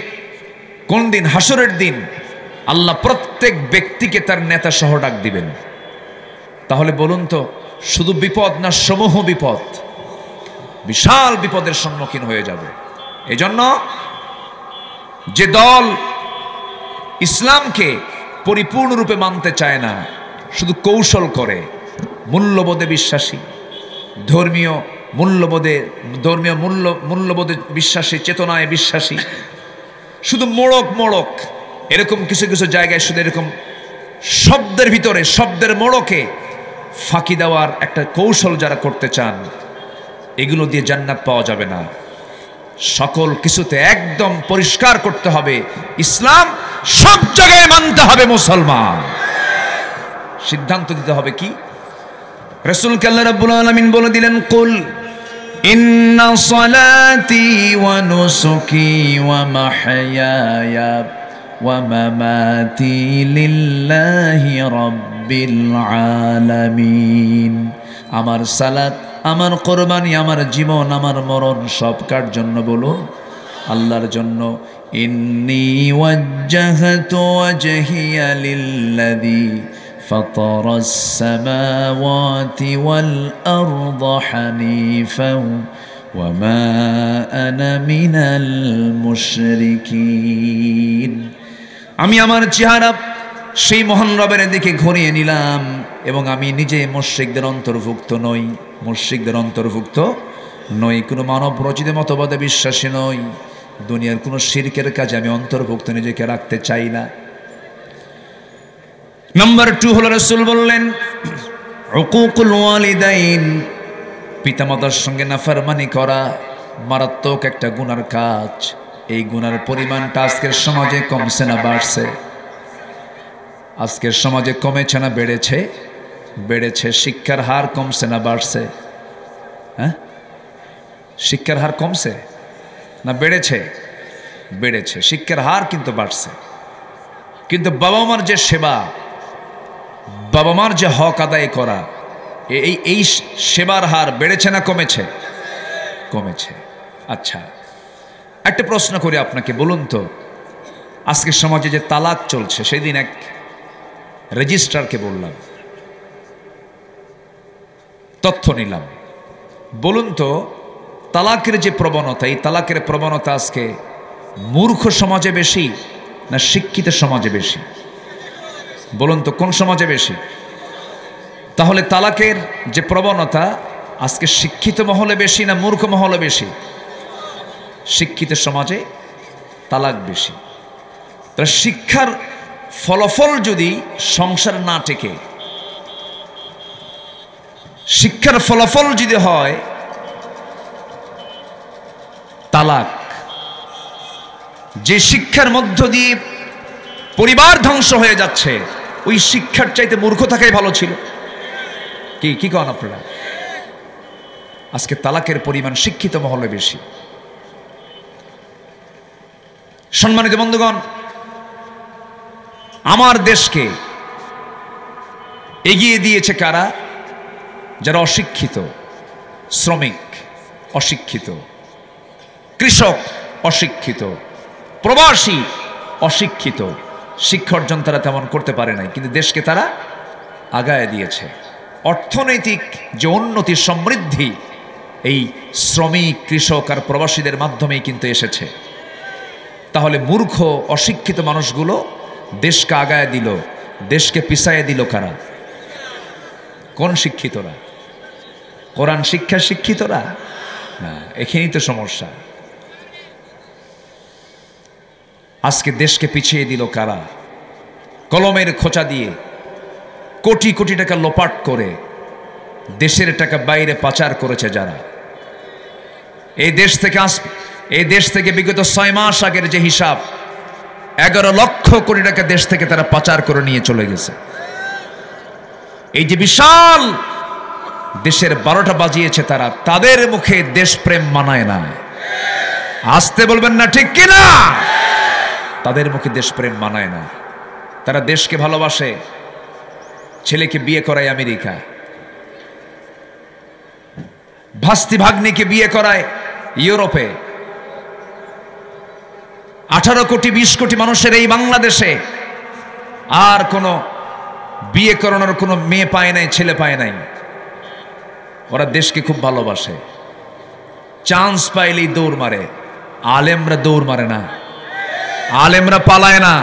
কোন দিন? হাসরের দিন। আল্লাহ প্রত্যেক ব্যক্তিকে তার নেতা সহ ডাক দিবেন। তাহলে বলুন তো, শুধু বিপদ না সমূহ বিপদ? বিশাল বিপদের সম্মুখীন হয়ে যাবে। এজন্য যে দল ইসলামকে পরিপূর্ণরূপে মানতে চায় না, শুধু কৌশল করে, মূল্যবোধে বিশ্বাসী, ধর্মীয় মূল্যবোধে বিশ্বাসী, চেতনায় বিশ্বাসী, শুধু মোড়ক এরকম কিছু কিছু জায়গায় শুধু এরকম শব্দের ভিতরে, শব্দের মোড়কে ফাঁকি দেওয়ার একটা কৌশল যারা করতে চান, এগুলো দিয়ে জান্নাত পাওয়া যাবে না। সকল কিছুতে একদম পরিষ্কার করতে হবে, ইসলাম সব জায়গায় মানতে হবে মুসলমান। সিদ্ধান্ত দিতে হবে কি? রাসূলকে আল্লাহ রাব্বুল আলামিন বলে দিলেন, কুল ইন্না সালাতি ওয়া নুসুকি ওয়া মাহইয়ায়া ওয়া মামাতি লিল্লাহি রাব্বিল আলামিন। আমার সালাত, আমার কোরবানি, আমার জীবন, আমার মরণ সব কার জন্য বলুন? আল্লাহর জন্য। ইন্নী ওয়াজ্জাহতু ওয়াজহিয়া লিল্লাযী ফাতারাস সামাওয়াতি ওয়াল আরদা হানিফান ওয়া মা আনা মিনাল মুশরিকিন। আমি আমার চেহারা সেই মহান রবের দিকে ঘুরিয়ে নিলাম এবং আমি নিজে মুশরিকদের অন্তর্ভুক্ত নই। মুশরিকদের অন্তর্ভুক্ত নই, কোনো মানব রচিত মতবাদে বিশ্বাসী নই, দুনিয়ার কোনো শিরকের কাজে আমি অন্তর্ভুক্ত নিজেকে রাখতে চাই না। নাম্বার 2 হলো রাসূল বললেন উকুকুল ওয়ালিদাইন, পিতামাতার সঙ্গে নাফরমানি করা মারাত্মক একটা গুনার কাজ। এই গুনার পরিমাণটা আজকের সমাজে কমছে না বাড়ছে? আজকের সমাজে কমেছে না বেড়েছে? বেড়েছে। শিক্ষার হার কমছে না বাড়ছে? হ্যাঁ, শিক্ষার হার কমছে না বেড়েছে? বেড়েছে। শিক্ষার হার কিন্তু বাড়ছে। কিন্তু বাবা মার যে সেবা, বাবা মার যে হক আদায় করা, এই সেবার হার বেড়েছে না কমেছে? কমেছে। আচ্ছা, একটা প্রশ্ন করি আপনাকে, বলুন তো, আজকের সমাজে যে তালাক চলছে, সেদিন এক রেজিস্ট্রারকে বললাম, তথ্য নিলাম, বলুন তো তালাকের যে প্রবণতা, এই তালাকের প্রবণতা আজকে মূর্খ সমাজে বেশি না শিক্ষিত সমাজে বেশি? বলুন তো কোন সমাজে বেশি? তাহলে তালাকের যে প্রবণতা আজকে শিক্ষিত মহলে বেশি না মূর্খ মহলে বেশি? শিক্ষিত সমাজে তালাক বেশি। তাহলে শিক্ষার ফলাফল যদি সংসার না টেকে, শিক্ষার ফলাফল যদি হয় তালাক, যে শিক্ষার মধ্য দিয়ে পরিবার ধ্বংস হয়ে যাচ্ছে, ওই শিক্ষার চাইতে মূর্খ থাকাই ভালো ছিল। কি কন আপনারা? আজকে তালাকের পরিমাণ শিক্ষিত মহলে বেশি। সম্মানিত বন্ধুগণ, আমার দেশকে এগিয়ে দিয়েছে কারা? যারা অশিক্ষিত, শ্রমিক অশিক্ষিত, কৃষক অশিক্ষিত, প্রবাসী অশিক্ষিত। শিক্ষা অর্জন তারা তেমন করতে পারে নাই, কিন্তু দেশকে তারা আগায় দিয়েছে। অর্থনৈতিক যে উন্নতি, সমৃদ্ধি এই শ্রমিক, কৃষক আর প্রবাসীদের মাধ্যমেই কিন্তু এসেছে। তাহলে মূর্খ অশিক্ষিত মানুষগুলো দেশকে আগায় দিল, দেশকে পিছায় দিল কারা? কোন শিক্ষিতরা? কোরআন শিক্ষা শিক্ষিতরা না। এখানেই তো সমস্যা। আজকে দেশকে পিছিয়ে দিল কারা? কলমের খোঁচা দিয়ে কোটি কোটি টাকা লোপাট করে দেশের টাকা বাইরে পাচার করেছে যারা। এই দেশ থেকে বিগত 6 মাস আগের যে হিসাব, 11 লক্ষ কোটি টাকা দেশ থেকে তারা পাচার করে নিয়ে চলে গেছে। এই যে বিশাল দেশের 12টা বাজিয়েছে তারা, তাদের মুখে দেশপ্রেম মানায় না। আসতে বলবেন না ঠিক কিনা? তাদের মুখে দেশপ্রেম মানায় না। তারা দেশকে ভালোবাসে, ছেলেকে বিয়ে করায় আমেরিকা, ভাস্তি ভাগ্নিকে বিয়ে করায় ইউরোপে, 18 কোটি 20 কোটি মানুষের এই বাংলাদেশে আর কোনো বিয়ে করানোর কোনো মেয়ে পায় নাই, ছেলে পায় নাই। ওরা দেশকে খুব ভালোবাসে, চান্স পাইলেই দৌড় মারে। আলেমরা দৌড় মারে না, আলেমরা পালায় না,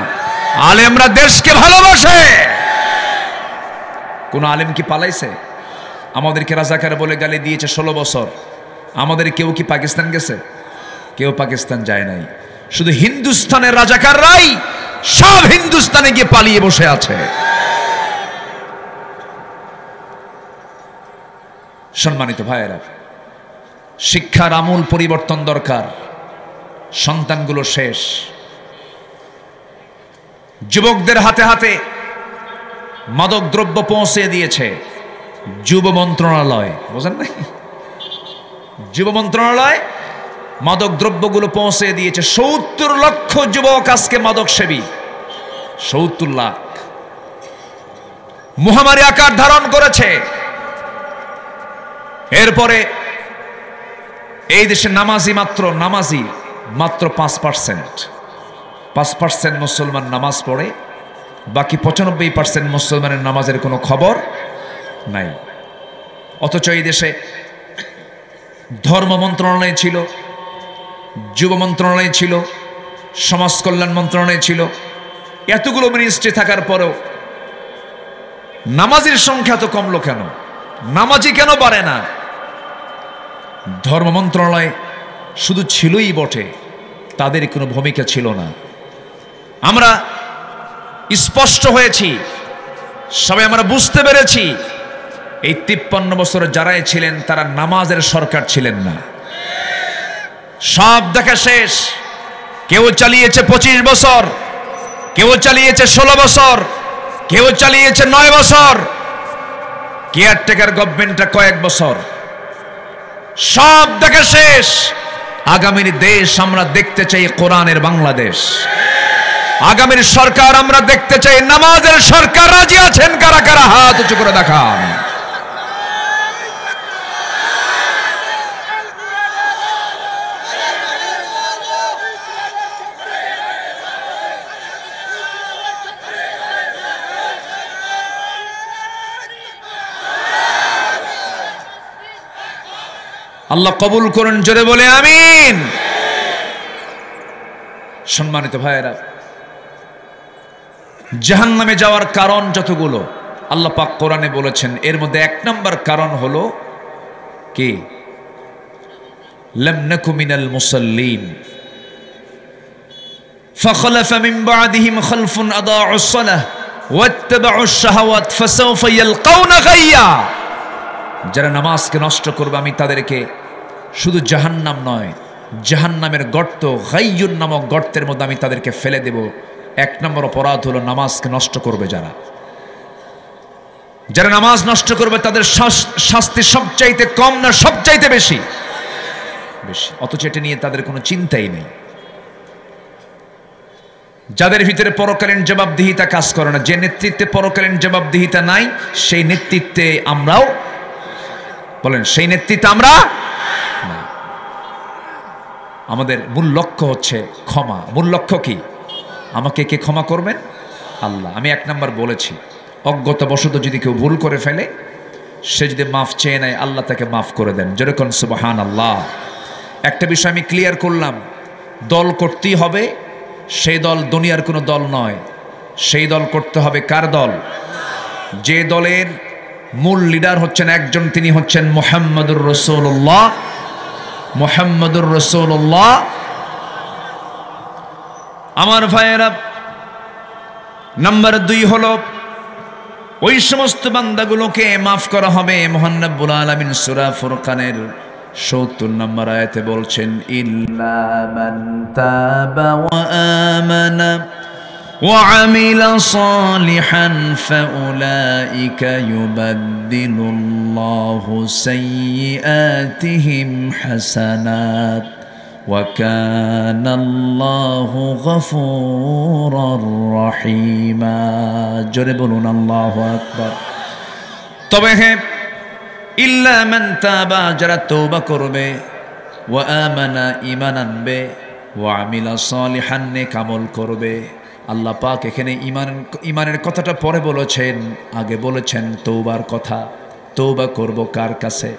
আলেমরা দেশকে ভালোবাসে। কোন আলেম কি পালাইছে? আমাদেরকে রাজাকার বলে গালি দিয়েছে 16 বছর। আমাদের কেউ কি পাকিস্তান গেছে? কেউ পাকিস্তান যায় নাই। শুধু হিন্দুস্তানের রাজাকাররাই সব হিন্দুস্তানে গিয়ে পালিয়ে বসে আছে। সম্মানিত ভাইয়েরা, শিক্ষার আমূল পরিবর্তন দরকার। সন্তানগুলো শেষ, যুবকদের হাতে হাতে মাদক দ্রব্য পৌঁছে দিয়েছে যুব মন্ত্রণালয়। বুঝেন নাই? যুব মন্ত্রণালয় মাদক দ্রব্যগুলো পৌঁছে দিয়েছে। ৭০ লক্ষ যুবক আজকে মাদক সেবী। ৭০ লাখ। মহামারী আকার ধারণ করেছে। এরপরে এই দেশে নামাজি মাত্র 5%। 5% মুসলমান নামাজ পড়ে, বাকি 95% মুসলমানের নামাজের কোনো খবর নাই। অথচ এই দেশে ধর্ম মন্ত্রণালয় ছিল, যুব মন্ত্রণালয় ছিল, সমাজ কল্যাণ মন্ত্রণালয় ছিল। এতগুলো মিনিস্ট্রি থাকার পরেও নামাজের সংখ্যা তো কমলো কেন? নামাজি কেন বাড়ে না? ধর্ম মন্ত্রণালয় শুধু ছিলই বটে, তাদের কোনো ভূমিকা ছিল না। আমরা স্পষ্ট হয়েছি, সবাই আমরা বুঝতে পেরেছি, এই 53 বছরে যারাই ছিলেন তারা নামাজের সরকার ছিলেন না। সব দেখা শেষ। কেউ চালিয়েছে 25 বছর, কেউ চালিয়েছে 16 বছর, কেউ চালিয়েছে 9 বছর, কেয়ারটেকার গভর্নমেন্টটা কয়েক বছর। সব দেখা শেষ। আগামীর দেশ আমরা দেখতে চাই কোরআনের বাংলাদেশ। আগামীর সরকার আমরা দেখতে চাই নামাজের সরকার। রাজি আছেন কারা কারা? হাত উঁচু করে দেখান। আল্লাহ কবুল করুন, জোরে বলে আমিন। সম্মানিত ভাইয়েরা, জাহান্নামে যাওয়ার কারণ যতগুলো আল্লাহ পাক কোরআনে বলেছেন, এর মধ্যে 1 নম্বর কারণ হলো কি? লাম নাকু মিনাল মুসাল্লিন ফাখলাফা মিন বা'দিহিম খালফুন আদাউস সালাহ ওয়াত্তাবাউশ শাহাওয়াত ফাসাউফা ইয়ালকাউনা গায়্যা। যারা নামাজকে নষ্ট করবে আমি তাদেরকে শুধু জাহান্নাম নয়, জাহান্নামের গর্ত, গাইয়ুন নামক গর্তের মধ্যে আমি তাদেরকে ফেলে দেব। 1 নম্বর অপরাধ হলো নামাজকে নষ্ট করবে যারা। যারা নামাজ নষ্ট করবে তাদের শাস্তি সবচাইতে কম না সবচাইতে বেশি? বেশি। অথচ এটা নিয়ে তাদের কোনো চিন্তাই নেই। যাদের ভিতরে পরকালীন জবাবদিহিতা কাজ করে না, যে নেতৃত্বে পরকালীন জবাবদিহিতা নাই, সেই নেতৃত্বে আমরাও, বলেন, সেই নেতৃত্বে আমরা। আমাদের মূল লক্ষ্য হচ্ছে ক্ষমা। মূল লক্ষ্য কি? আমাকে কে ক্ষমা করবেন? আল্লাহ। আমি 1 নম্বর বলেছি, অজ্ঞতাবশত যদি কেউ ভুল করে ফেলে, সে যদি মাফ চেয়ে নেয়, আল্লাহ তাকে মাফ করে দেন। যেরকম সুবহানাল্লাহ। একটা বিষয় আমি ক্লিয়ার করলাম, দল করতেই হবে। সেই দল দুনিয়ার কোনো দল নয়, সেই দল করতে হবে কার দল? যে দলের মূল লিডার হচ্ছেন একজন, তিনি হচ্ছেন মুহাম্মদুর রাসূলুল্লাহ। মুহাম্মদুর রাসূলুল্লাহ। আমার ভাইয়েরা, নাম্বার 2 হলো ওই সমস্ত বান্দাগুলোকে মাফ করা হবে। মহান রব্বুল আলামিন সূরা ফুরকানের ৭০ নম্বর আয়াতে বলছেন, ইল্লা মান তাবা ওয়া আমানা ওয়া আমিলা সালিহান ফাউলাইকা ইউবাদদিলুল্লাহু সাইয়্যাতিহিম হাসানাত ওয়া কানাল্লাহু গফুরুর রহিমা। জোরে বলুন আল্লাহু আকবার। তবে হ্যাঁ, ইল্লা মান তাবা, যারা তওবা করবে, ওয়া আমানা, ঈমান আনবে, ওয়া আমিলা সালিহান, নেক আমল করবে। আল্লাহ পাক এখানে ঈমানের কথাটা পরে বলেছেন, আগে বলেছেন তওবার কথা। তওবা করব কার কাছে?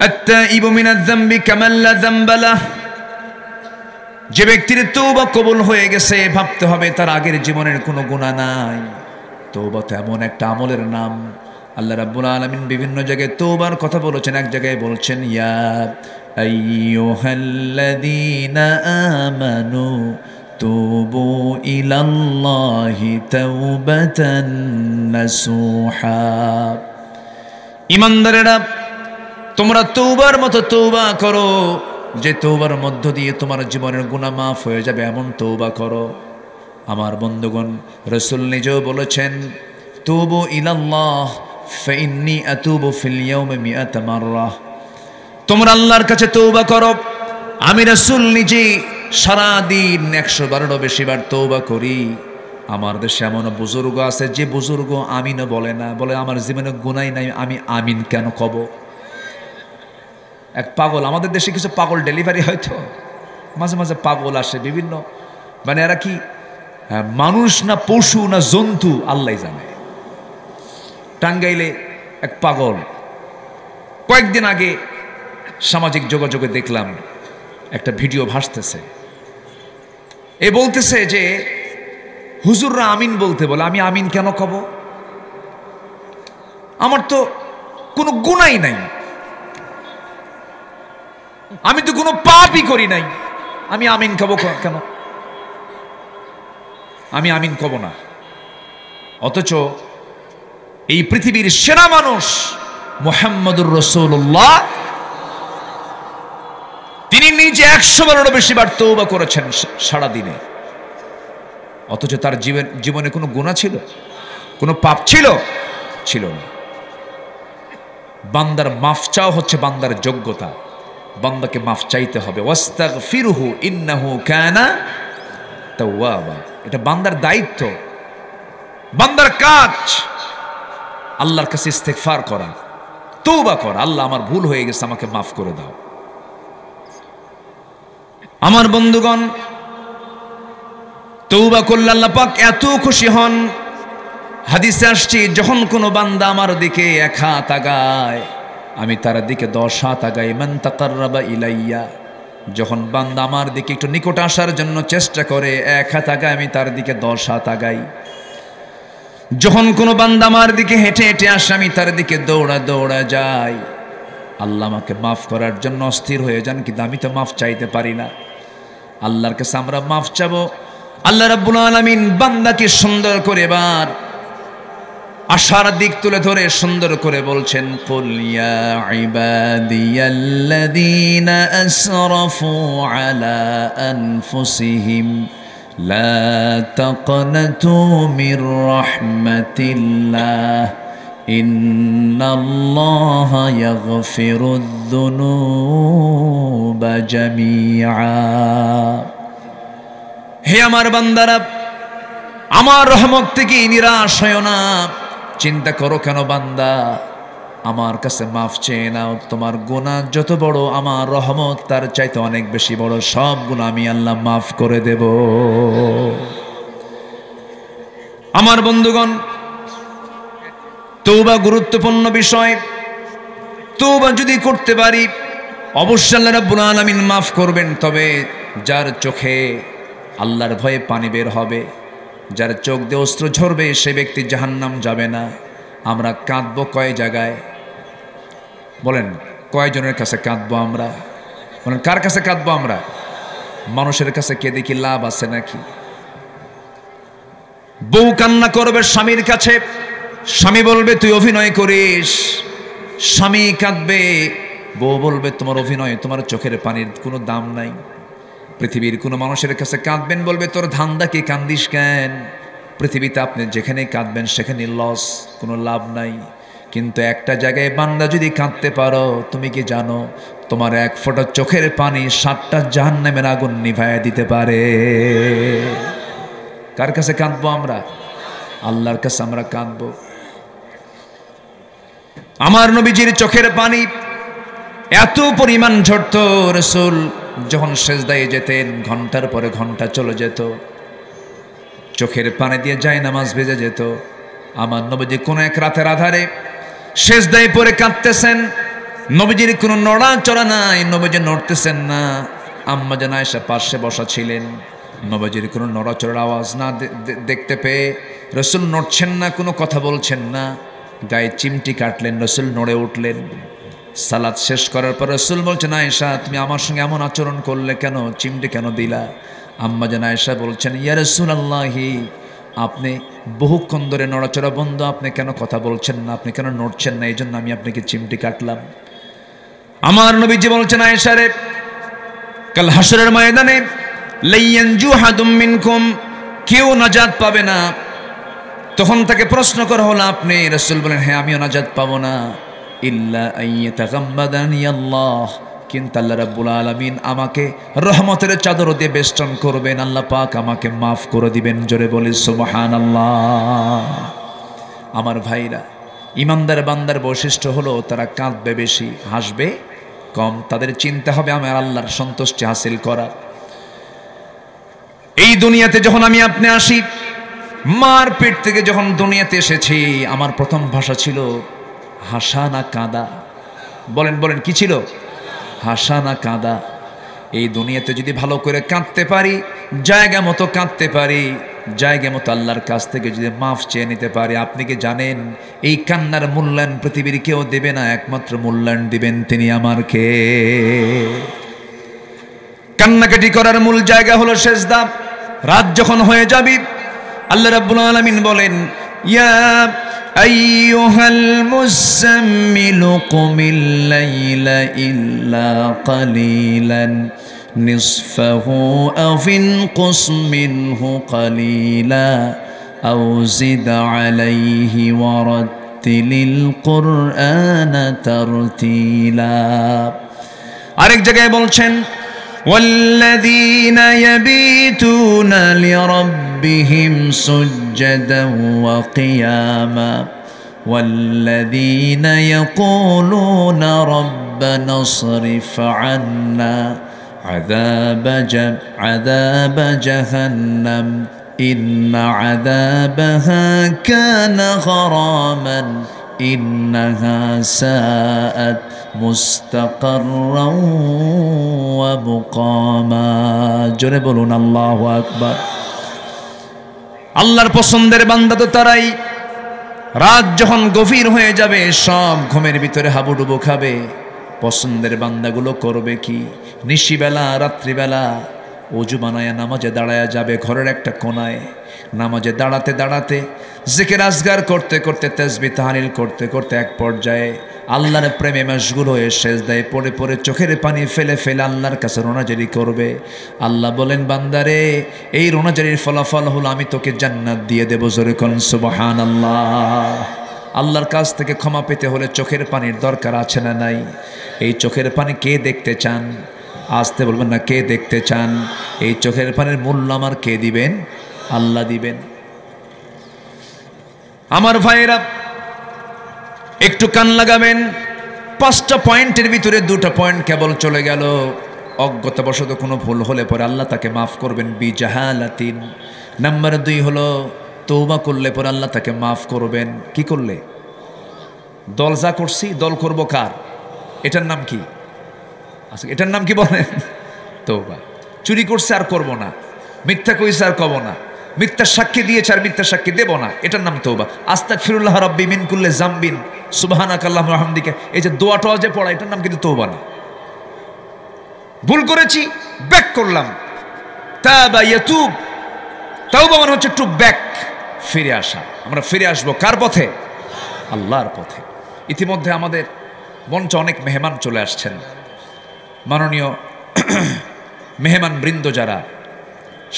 আত্তাইবু মিনাজ যামবি কামান লা যামবা লাহ। যে ব্যক্তির তওবা কবুল হয়ে গেছে, ভাবতে হবে তার আগের জীবনের কোনো গুনাহ নাই। তওবা তো এমন একটা আমলের নাম, আল্লাহ রাব্বুল আলামিন বিভিন্ন জায়গায় তওবার কথা বলেছেন। এক জায়গায় বলছেন, ইয়া আইয়ুহাল্লাযীনা আমানু তুবু ইলাল্লাহি তাওবাতান নাসুহা। ঈমানদারেরা, তোমরা তওবার মতো তওবা করো, যে তওবার মধ্য দিয়ে তোমার জীবনের গুনাহ মাফ হয়ে যাবে, এমন তওবা করো। আমার বন্ধুগণ, রাসূল নিজেও বলেছেন, তুবু ইলাল্লাহ ফাইন্নী আতুবু ফিল ইয়াউমি মিআতা মাররা। তোমরা আল্লাহর কাছে তওবা করো, আমি রাসূল নিজে সারা দিন 112 বেশি বার তওবা করি। আমার দেশে এমন বুজুর্গ আছে যে বুজুর্গ আমিনও বলে না, বলে আমার জীবনে গুনাহ নাই, আমি আমিন কেন কব? এক পাগল, আমাদের দেশে কিছু পাগল ডেলিভারি হয়তো মাঝে মাঝে পাগল আসে বিভিন্ন, মানে এরা কি মানুষ না পশু না জন্তু আল্লাহ জানে। টাঙ্গাইলে এক পাগল, কয়েকদিন আগে সামাজিক যোগাযোগে দেখলাম একটা ভিডিও ভাসতেছে। এ বলতেছে যে হুজুররা আমিন বলতে বলে, আমি আমিন কেন কব? আমার তো কোনো গুনাহই নাই, আমি তো কোনো পাপই করি নাই, আমি আমিন কব কেন? আমি আমিন কব না। অথচ এই পৃথিবীর সেরা মানুষ মুহাম্মদুর রাসূলুল্লাহ, তিনি নিজে 100বারেরও বেশি বার তওবা করেছেন সারা দিনে। অথচ তার জীবনে কোনো গুনাহ ছিল, কোনো পাপ ছিল না। বান্দার মাফ চাও হচ্ছে বান্দার যোগ্যতা, বান্দাকে মাফ চাইতে হবে। ওয়াস্তাগফিরহু ইন্নাহু কানা তাওয়াবা, এটা বান্দার দায়িত্ব, বান্দার কাজ আল্লাহর কাছে ইস্তেগফার করা, তওবা করা, আল্লাহ আমার ভুল হয়ে গেছে, আমাকে মাফ করে দাও। আমার বন্ধুগণ, তওবা করলে আল্লাহ পাক এত খুশি হন, হাদিসে আসছে যখন কোনো বান্দা আমার দিকে 1 হাত আগায়, আমি তার দিকে 10 হাত আগাই। মান তাকাররাবা ইলাইয়া, যখন বান্দা আমার দিকে একটু নিকট আসার জন্য চেষ্টা করে 1 হাত আগায়, আমি তার দিকে 10 হাত আগাই। যখন কোনো বান্দা আমার দিকে হেঁটে হেঁটে আসে, আমি তার দিকে দৌড়া যাই। আল্লাহ আমাকে মাফ করার জন্য অস্থির হয়ে যান, কিন্তু আমি তো মাফ চাইতে পারি না। আল্লাহর কাছে আমরা মাফ চাবো। আল্লাহ রাব্বুল আলামিন বান্দাকে সুন্দর করে এবার আশার দিক তুলে ধরে সুন্দর করে বলছেন, কুল ইয়া ইবাদিয়াল্লাযীনা আসরাফু আলা আনফুসিহিম লা তাকনাতু মির রাহমাতিল্লাহ ইন্নাল্লাহা ইয়াগফিরুয যুনুবা জামিআ। হে আমার বান্দারা, আমার রহমত থেকে নিরাশ হয়ো না। চিন্তা করো কেন বান্দা, আমার কাছে মাফ চেয়ে নাও। তোমার গুনাহ যত বড়, আমার রহমত তার চাইতে অনেক বেশি বড়। সব গুনাহ আমি আল্লাহ মাফ করে দেব। আমার বন্ধুগণ, তওবা গুরুত্বপূর্ণ বিষয়। তওবা যদি করতে পারি, অবশ্যই আল্লাহ রাব্বুল আলামিন মাফ করবেন। তবে যার চোখে আল্লাহর ভয়ে পানি বের হবে, যার চোখ দিয়ে অশ্রু ঝরবে, সে ব্যক্তি জাহান্নাম যাবে না। আমরা কাঁদবো কয় জায়গায় বলেন? কয়জনের কাছে কাঁদবো আমরা? বলেন, কার কাছে কাঁদবো আমরা? মানুষের কাছে কেঁদে কি লাভ আছে নাকি? বউ কান্না করবে স্বামীর কাছে, স্বামী বলবে তুই অভিনয় করিস। স্বামী কাঁদবে, বউ বলবে তোমার অভিনয়, তোমার চোখের পানির কোনো দাম নাই। পৃথিবীর কোনো মানুষের কাছে কাঁদবেন, বলবে তোর ধান্দা কি, কান্দিস কেন? পৃথিবীতে আপনি যেখানে কাঁদবেন সেখানে লস, কোনো লাভ নাই। কিন্তু একটা জায়গায় বান্দা যদি কাঁদতে পারো, তুমি কি জানো তোমার 1 ফোঁটা চোখের পানি 7টা জাহান্নামের আগুন নিভাইয়া দিতে পারে। কার কাছে কাঁদবো আমরা? আল্লাহর কাছে আমরা কাঁদবো। আমার নবীজির চোখের পানি এত পরিমাণ ঝরতো, রাসূল যখন সেজদায় যেতেন ঘন্টার পরে ঘন্টা চলে যেত, চোখের পানি দিয়ে জায়নামাজ ভেজে যেত। আমার নবীজি কোন এক রাতের আধারে সেজদায় পড়ে কাঁদতেছেন, নবীজির কোনো নড়াচড়া নাই, নবীজি নড়তেছেন না। আম্মা জান আয়েশা পাশে বসা ছিলেন, নবীজির কোনো নড়াচড়ার আওয়াজ না দেখতে পেয়ে রাসূল নড়ছেন না, কোনো কথা বলছেন না। গায়ে চিমটি কাটলেন, রাসূল নড়ে উঠলেন। সালাত শেষ করার পর রাসূল বলছেন, আয়েশা তুমি আমার সঙ্গে এমন আচরণ করলে কেন, চিমটি কেন দিলা? আম্মা জান আয়েশা বলছেন, ইয়া রাসূলুল্লাহি আপনি বহুক্ষণ ধরে নড়াচড়া বন্ধ, আপনি কেন কথা বলছেন না, আপনি কেন নড়ছেন না, এই জন্য আমি আপনাকে চিমটি কাটলাম। আমার নবীজি বলছেন, আয়েশা রে, কাল হাসরের ময়দানে লাইয়ানজু হাদুম মিনকুম, কেউ নাজাত পাবে না। তখন তাকে প্রশ্ন করা হলো, আপনি? রাসূল বলেন, হ্যাঁ আমিও নাজাত পাবো না, ইল্লা আইয়াতাগাম্মাদানি আল্লাহ, কিন্তু আল্লাহ রাব্বুল আলামিন আমাকে রহমতের চাদর দিয়ে বেষ্টন করবেন, আল্লাহ পাক আমাকে মাফ করে দিবেন। জোরে বলি সুবহানাল্লাহ। আমার ভাইরা, ইমানদার বান্দার বৈশিষ্ট্য হলো তারা কাঁদবে বেশি, হাসবে কম। তাদের চিন্তা হবে আমার আল্লাহর সন্তুষ্টি হাসিল করা। এই দুনিয়াতে যখন আমি আপনি আসি, মার পেট থেকে যখন দুনিয়াতে এসেছি, আমার প্রথম ভাষা ছিল হাসা না কাঁদা। বলেন বলেন, কি ছিল? হাসা না কাঁদা। এই দুনিয়াতে যদি ভালো করে কাঁদতে পারি, জায়গা মতো কাঁদতে পারি, জায়গা মতো আল্লাহর কাছ থেকে যদি মাফ চেয়ে নিতে পারি, আপনি কি জানেন এই কান্নার মূল্যায়ন পৃথিবীর কেউ দেবে না, একমাত্র মূল্যায়ন দিবেন তিনি আমার কে। কান্নাকাটি করার মূল জায়গা হলো সেজদা। রাত যখন হয়ে যাবে, আল্লাহ রাব্বুল আলামিন বলেন, ইয়া আইয়ুহাল মুযাম্মিলু কুমিল লাইলা ইল্লা কালিলান নিসফাহু আও ইনকুস মিনহু কালিলা আও জিদ আলাইহি ওয়ারাত্তিলিল কুরআনা তারতিলা। আরেক জায়গায় বলছেন, والذين يبيتون لربهم سجدا وقياما والذين يقولون ربنا اصرف عنا عذاب جهنم إن عذابها كان غراما إنها ساءت মুস্তাকাররা ওয়া মুকামা। জোরে বলুন আল্লাহু আকবার। আল্লাহর পছন্দের বান্দা তো তারাই, রাত যখন গভীর হয়ে যাবে, সব ঘুমের ভিতরে হাবুডুবু খাবে। পছন্দের বান্দাগুলো করবে কি? নিশিবেলা, রাত্রিবেলা ওযু বানায়া নামাজে দাঁড়ায়া যাবে ঘরের একটা কোনায়। নামাজে দাঁড়াতে দাঁড়াতে, জিকির আজগার করতে করতে, তাসবিহ তাহলিল করতে করতে এক পর্যায়ে আল্লাহর প্রেমে মশগুল হয়ে সেজদায় পড়ে পড়ে চোখের পানি ফেলে ফেলে আল্লাহর কাছে রোনাজারি করবে। আল্লাহ বলেন, বান্দারে, এই রোনাজারির ফলাফল হলো আমি তোকে জান্নাত দিয়ে দেব। জোরে কোন সুবহানাল্লাহ। আল্লাহর কাছ থেকে ক্ষমা পেতে হলে চোখের পানির দরকার আছে না নাই? এই চোখের পানি কে দেখতে চান? আসতে বলবেন না, কে দেখতে চান? এই চোখের পানির মূল্য আমার কে দিবেন? আল্লাহ দিবেন। আমার ভাইয়েরা, একটু কান লাগাবেন। 5টা পয়েন্টের ভিতরে 2টা পয়েন্ট কেবল চলে গেল। অজ্ঞতাবশত কোনো ভুল হলে পরে আল্লাহ তাকে মাফ করবেন বিজাহালাতিন। নাম্বার 2 হলো তওবা করলে পরে আল্লাহ তাকে মাফ করবেন। কি করলে? দল যা করছি, দল করব কার? এটার নাম কি? আচ্ছা, এটার নাম কি বলেন? তওবা। চুরি করছে আর করব না, মিথ্যা কইছে আর কব না, মিথ্যা সাক্ষী দিয়েছে আর মিথ্যা সাক্ষী দেব না, এটার নাম তওবা। আস্তাগফিরুল্লাহ রাব্বি মিন কুল্লি যামবিন সুবহানাকাল্লাহুম্মা ওয়া বিহামদিকা, এই যে দোয়াটা যে পড়া, এটার নাম কিন্তু তওবা না। ভুল করেছি, ব্যাক করলাম, তাবা ইয়াতুব। তওবা মানে হচ্ছে টু ব্যাক, ফিরে আসা। আমরা ফিরে আসবো কার পথে? আল্লাহর পথে। ইতিমধ্যে আমাদের মঞ্চে অনেক মেহমান চলে আসছেন। মাননীয় মেহমান বৃন্দ, যারা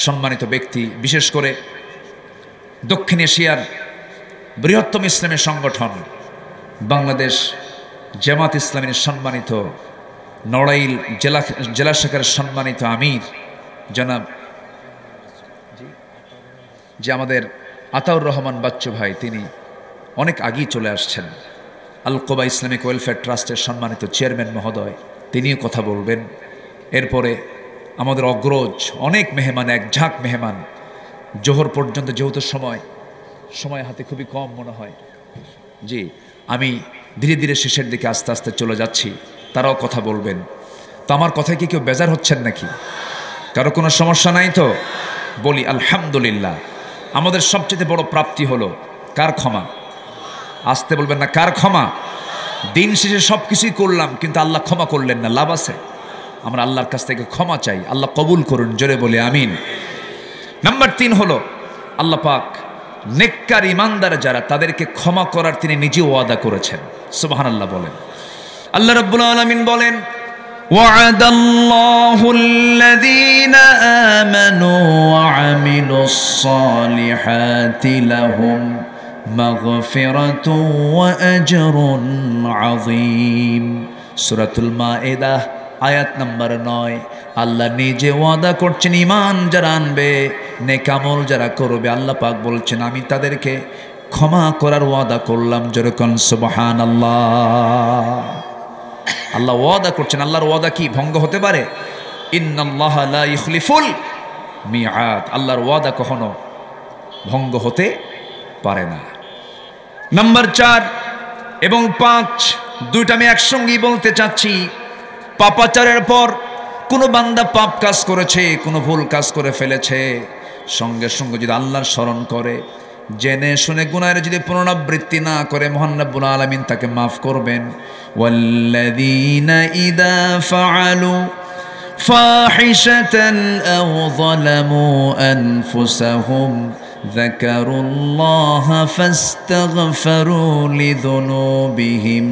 সম্মানিত ব্যক্তি, বিশেষ করে দক্ষিণ এশিয়ার বৃহত্তম ইসলামী সংগঠন বাংলাদেশ জামাত ইসলামীর সম্মানিত নড়াইল জেলা শাখার সম্মানিত আমির জনাব যে আমাদের আতাউর রহমান বাচ্চু ভাই, তিনি অনেক আগেই চলে আসছেন। আল কোবা ইসলামিক ওয়েলফেয়ার ট্রাস্টের সম্মানিত চেয়ারম্যান মহোদয়, তিনিও কথা বলবেন। এরপরে আমাদের অগ্রজ অনেক মেহমান, এক ঝাঁক মেহমান। জোহর পর্যন্ত যেহেতু সময় হাতে খুবই কম মনে হয়, জি, আমি ধীরে ধীরে শেষের দিকে আস্তে আস্তে চলে যাচ্ছি। তারাও কথা বলবেন। তো আমার কথায় কি কেউ বেজার হচ্ছেন নাকি? কারো কোনো সমস্যা নাই তো? বলি আলহামদুলিল্লাহ। আমাদের সবচেয়ে বড় প্রাপ্তি হলো কার ক্ষমা? আসতে বলবেন না, কার ক্ষমা? দিন শেষে সব কিছুই করলাম, কিন্তু আল্লাহ ক্ষমা করলেন না, লাভ আছে? আমরা আল্লাহর কাছ থেকে ক্ষমা চাই, আল্লাহ কবুল করুন। জোরে বলে আমিন। নাম্বার 3 হলো আল্লাহ পাক নেককার ইমানদার যারা তাদেরকে ক্ষমা করার তিনি নিজে ওয়াদা করেছেন। সুবহানাল্লাহ বলেন। আল্লাহ রাব্বুল আলামিন বলেন وعد الله الذين آمنوا وعملوا الصالحات لهم مغفرة وأجر عظيم। সূরাতুল মায়েদা আয়াত নম্বর 9। আল্লাহ নিজে ওয়াদা করছেন ঈমান যারা আনবে, নেক আমল যারা করবে, আল্লাহ পাক বলছেন আমি তাদেরকে ক্ষমা করার ওয়াদা করলাম। যেরকম সুবহানাল্লাহ। আল্লাহ ওয়াদা করছেন। আল্লাহর ওয়াদা কি ভঙ্গ হতে পারে? ইন্নাল্লাহা লা ইখলিফুল মিআদ। আল্লাহর ওয়াদা কখনো ভঙ্গ হতে পারে না। নাম্বার 4 এবং 5 দুইটা আমি একসঙ্গেই বলতে চাচ্ছি। পাপাচারের পর কোনো বান্দা পাপ কাজ করেছে, কোনো ভুল কাজ করে ফেলেছে, সঙ্গে সঙ্গে যদি আল্লাহর স্মরণ করে, জেনে শুনে গুনাহের যদি পুনরাবৃত্তি না করে, মহান রব্বুল আলামিন তাকে মাফ করবেন। ওয়াল্লাযীনা ইযা ফাআলু ফাহিশাতান আও যালামু আনফুসাহুম যাকারুল্লাহা ফাস্তাগফিরু লিযুনুবিহিম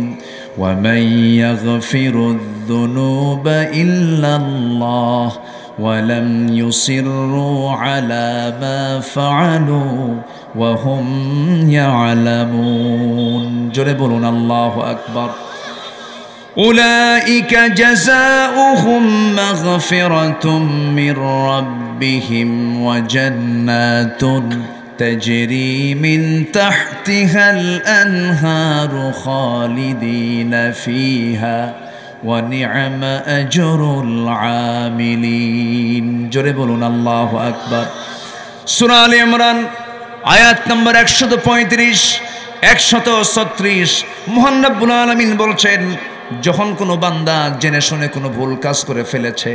ওয়া মান ইয়াগফিরুয-যুনুবা ইল্লাল্লাহ ওয়া লাম ইউসিররু আলা মা ফাআলু ওয়া হুম ইয়ালামুন। জোরে বলুন আল্লাহু আকবার। উলাইকা জাযাউহুম মাগফিরাতুম মির রাব্বিহিম ওয়া জান্নাতুন তাজরি মিন তাহতিহাল আনহারু খালিদিনা ফিহা ওয়া নি'মা আজরুল আমিলিন। জোরে বলুন আল্লাহু আকবার। সূরা আলে ইমরান আয়াত নম্বর 135 136 মহান রব্বুল আলামিন বলছেন, যখন কোনো বান্দা জেনে শুনে কোনো ভুল কাজ করে ফেলেছে,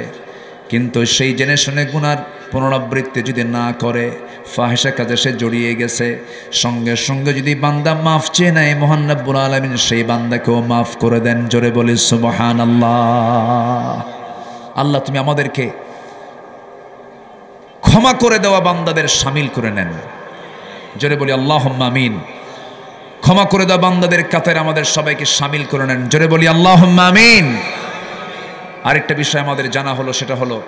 কিন্তু সেই জেনে শুনে গুনার পুনরাবৃত্তি যদি না করে, ফাহিশা কাজে সে জড়িয়ে গেছে, সঙ্গে সঙ্গে যদি বান্দা মাফ চেয়ে নেয়, মহান রব্বুল আলামিন সেই বান্দাকেও মাফ করে দেন। জোরে বলি সুবহানাল্লাহ। আল্লাহ তুমি আমাদেরকে ক্ষমা করে দেওয়া বান্দাদের শামিল করে নেন। জোরে বলি আল্লাহুম্মা আমিন। ক্ষমা করে দেওয়া বান্দাদের কাতারে আমাদের সবাইকে শামিল করে নেন। জোরে বলি আল্লাহুম্মা আমিন। আরেকটা বিষয় আমাদের জানা হলো, সেটা হলো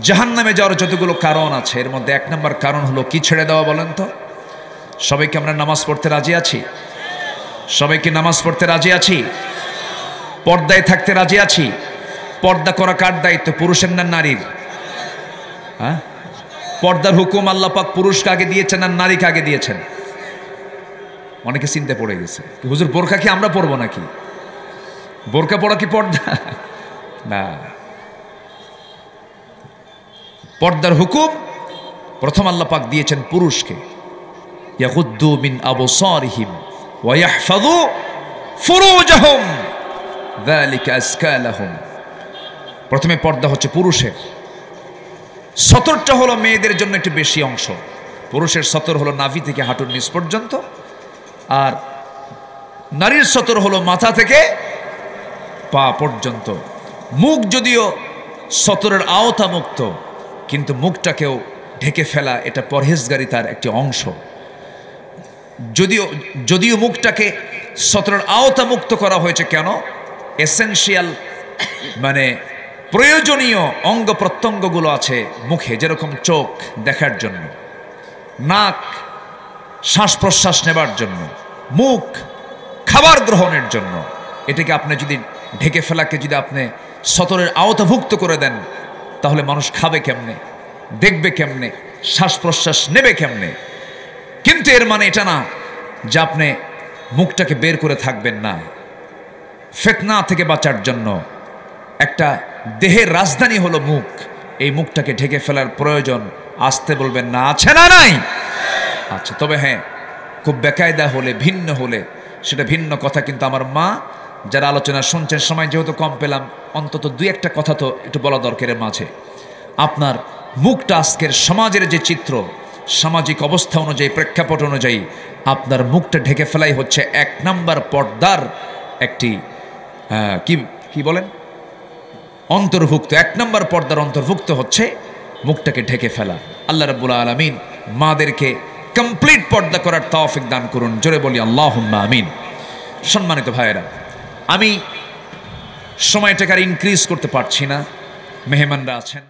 জাহান্নামে যাওয়ার যতগুলো কারণ আছে, এর মধ্যে 1 নম্বর কারণ হলো কি ছেড়ে দেওয়া বলেন তো? সবাইকে আমরা নামাজ পড়তে রাজি আছি? সবাইকে নামাজ পড়তে রাজি আছি? পর্দায় থাকতে রাজি আছি? পর্দা করা কার দায়িত্ব, পুরুষের না নারীর? হ্যাঁ, পর্দার হুকুম আল্লাহ পাক পুরুষকে আগে দিয়েছেন আর নারীকে আগে দিয়েছেন? অনেকে চিন্তা পড়ে গেছে, হুজুর বোরকা কি আমরা পরবো নাকি? বোরকা পরা কি পর্দা? না, পর্দার হুকুম প্রথম আল্লাহ পাক দিয়েছেন পুরুষকে। ইয়াগুদ্দু মিন আবসারিহিম ওয়া ইয়াহফাযু ফুরুজাহুম যালিকা আজকা লাহুম। প্রথমে পর্দা হচ্ছে পুরুষের। সতরটা হলো মেয়েদের জন্য একটু বেশি অংশ। পুরুষের সতর হলো নাভি থেকে হাঁটুর নিচ পর্যন্ত, আর নারীর সতর হলো মাথা থেকে পা পর্যন্ত। মুখ যদিও সতরের আওতা মুক্ত, কিন্তু মুখটাকেও ঢেকে ফেলা এটা পরহেজগারিতার একটি অংশ। যদিও মুখটাকে সতরের আওতা মুক্ত করা হয়েছে, কেন? এসেনশিয়াল মানে প্রয়োজনীয় অঙ্গ প্রত্যঙ্গগুলো আছে মুখে, যেরকম চোখ দেখার জন্য, নাক শ্বাস প্রশ্বাস নেবার জন্য, মুখ খাবার গ্রহণের জন্য। এটাকে আপনি যদি ঢেকে ফেলাকে যদি আপনি সতরের আওতাভুক্ত করে দেন, তাহলে মানুষ খাবে কেমনে, দেখবে কেমনে, শ্বাস প্রশ্বাস নেবে কেমনে? কিন্তু এর মানে এটা না যে আপনি মুখটাকে বের করে থাকবেন না। ফিতনা থেকে বাঁচার জন্য একটা দেহের রাজধানী হলো মুখ। এই মুখটাকে ঢেকে ফেলার প্রয়োজন। আসতে বলবেন না, আছে না নাই? আচ্ছা, তবে হ্যাঁ, খুব বেকায়দা হলে, ভিন্ন হলে সেটা ভিন্ন কথা। কিন্তু আমার মা যারা আলোচনা শুনছেন, সময় যেহেতু কম পেলাম, অন্তত 2-1টা কথা তো একটু বলা দরকারের মাঝে। আপনার মুখটা আজকের সমাজের যে চিত্র, সামাজিক অবস্থা অনুযায়ী, প্রেক্ষাপট অনুযায়ী আপনার মুখটা ঢেকে ফেলাই হচ্ছে 1 নম্বর পর্দার একটি কি বলেন, অন্তর্ভুক্ত। 1 নম্বর পর্দার অন্তর্ভুক্ত হচ্ছে মুখটাকে ঢেকে ফেলা। আল্লাহ রাব্বুল আলামিন মাদেরকে কমপ্লিট পর্দা করার তৌফিক দান করুন। জোরে বলি আল্লাহুম্মা আমিন। সম্মানিত ভাইয়েরা, আমি সময়টাকে আর ইনক্রিজ করতে পারছি না, মেহমানরা আছেন।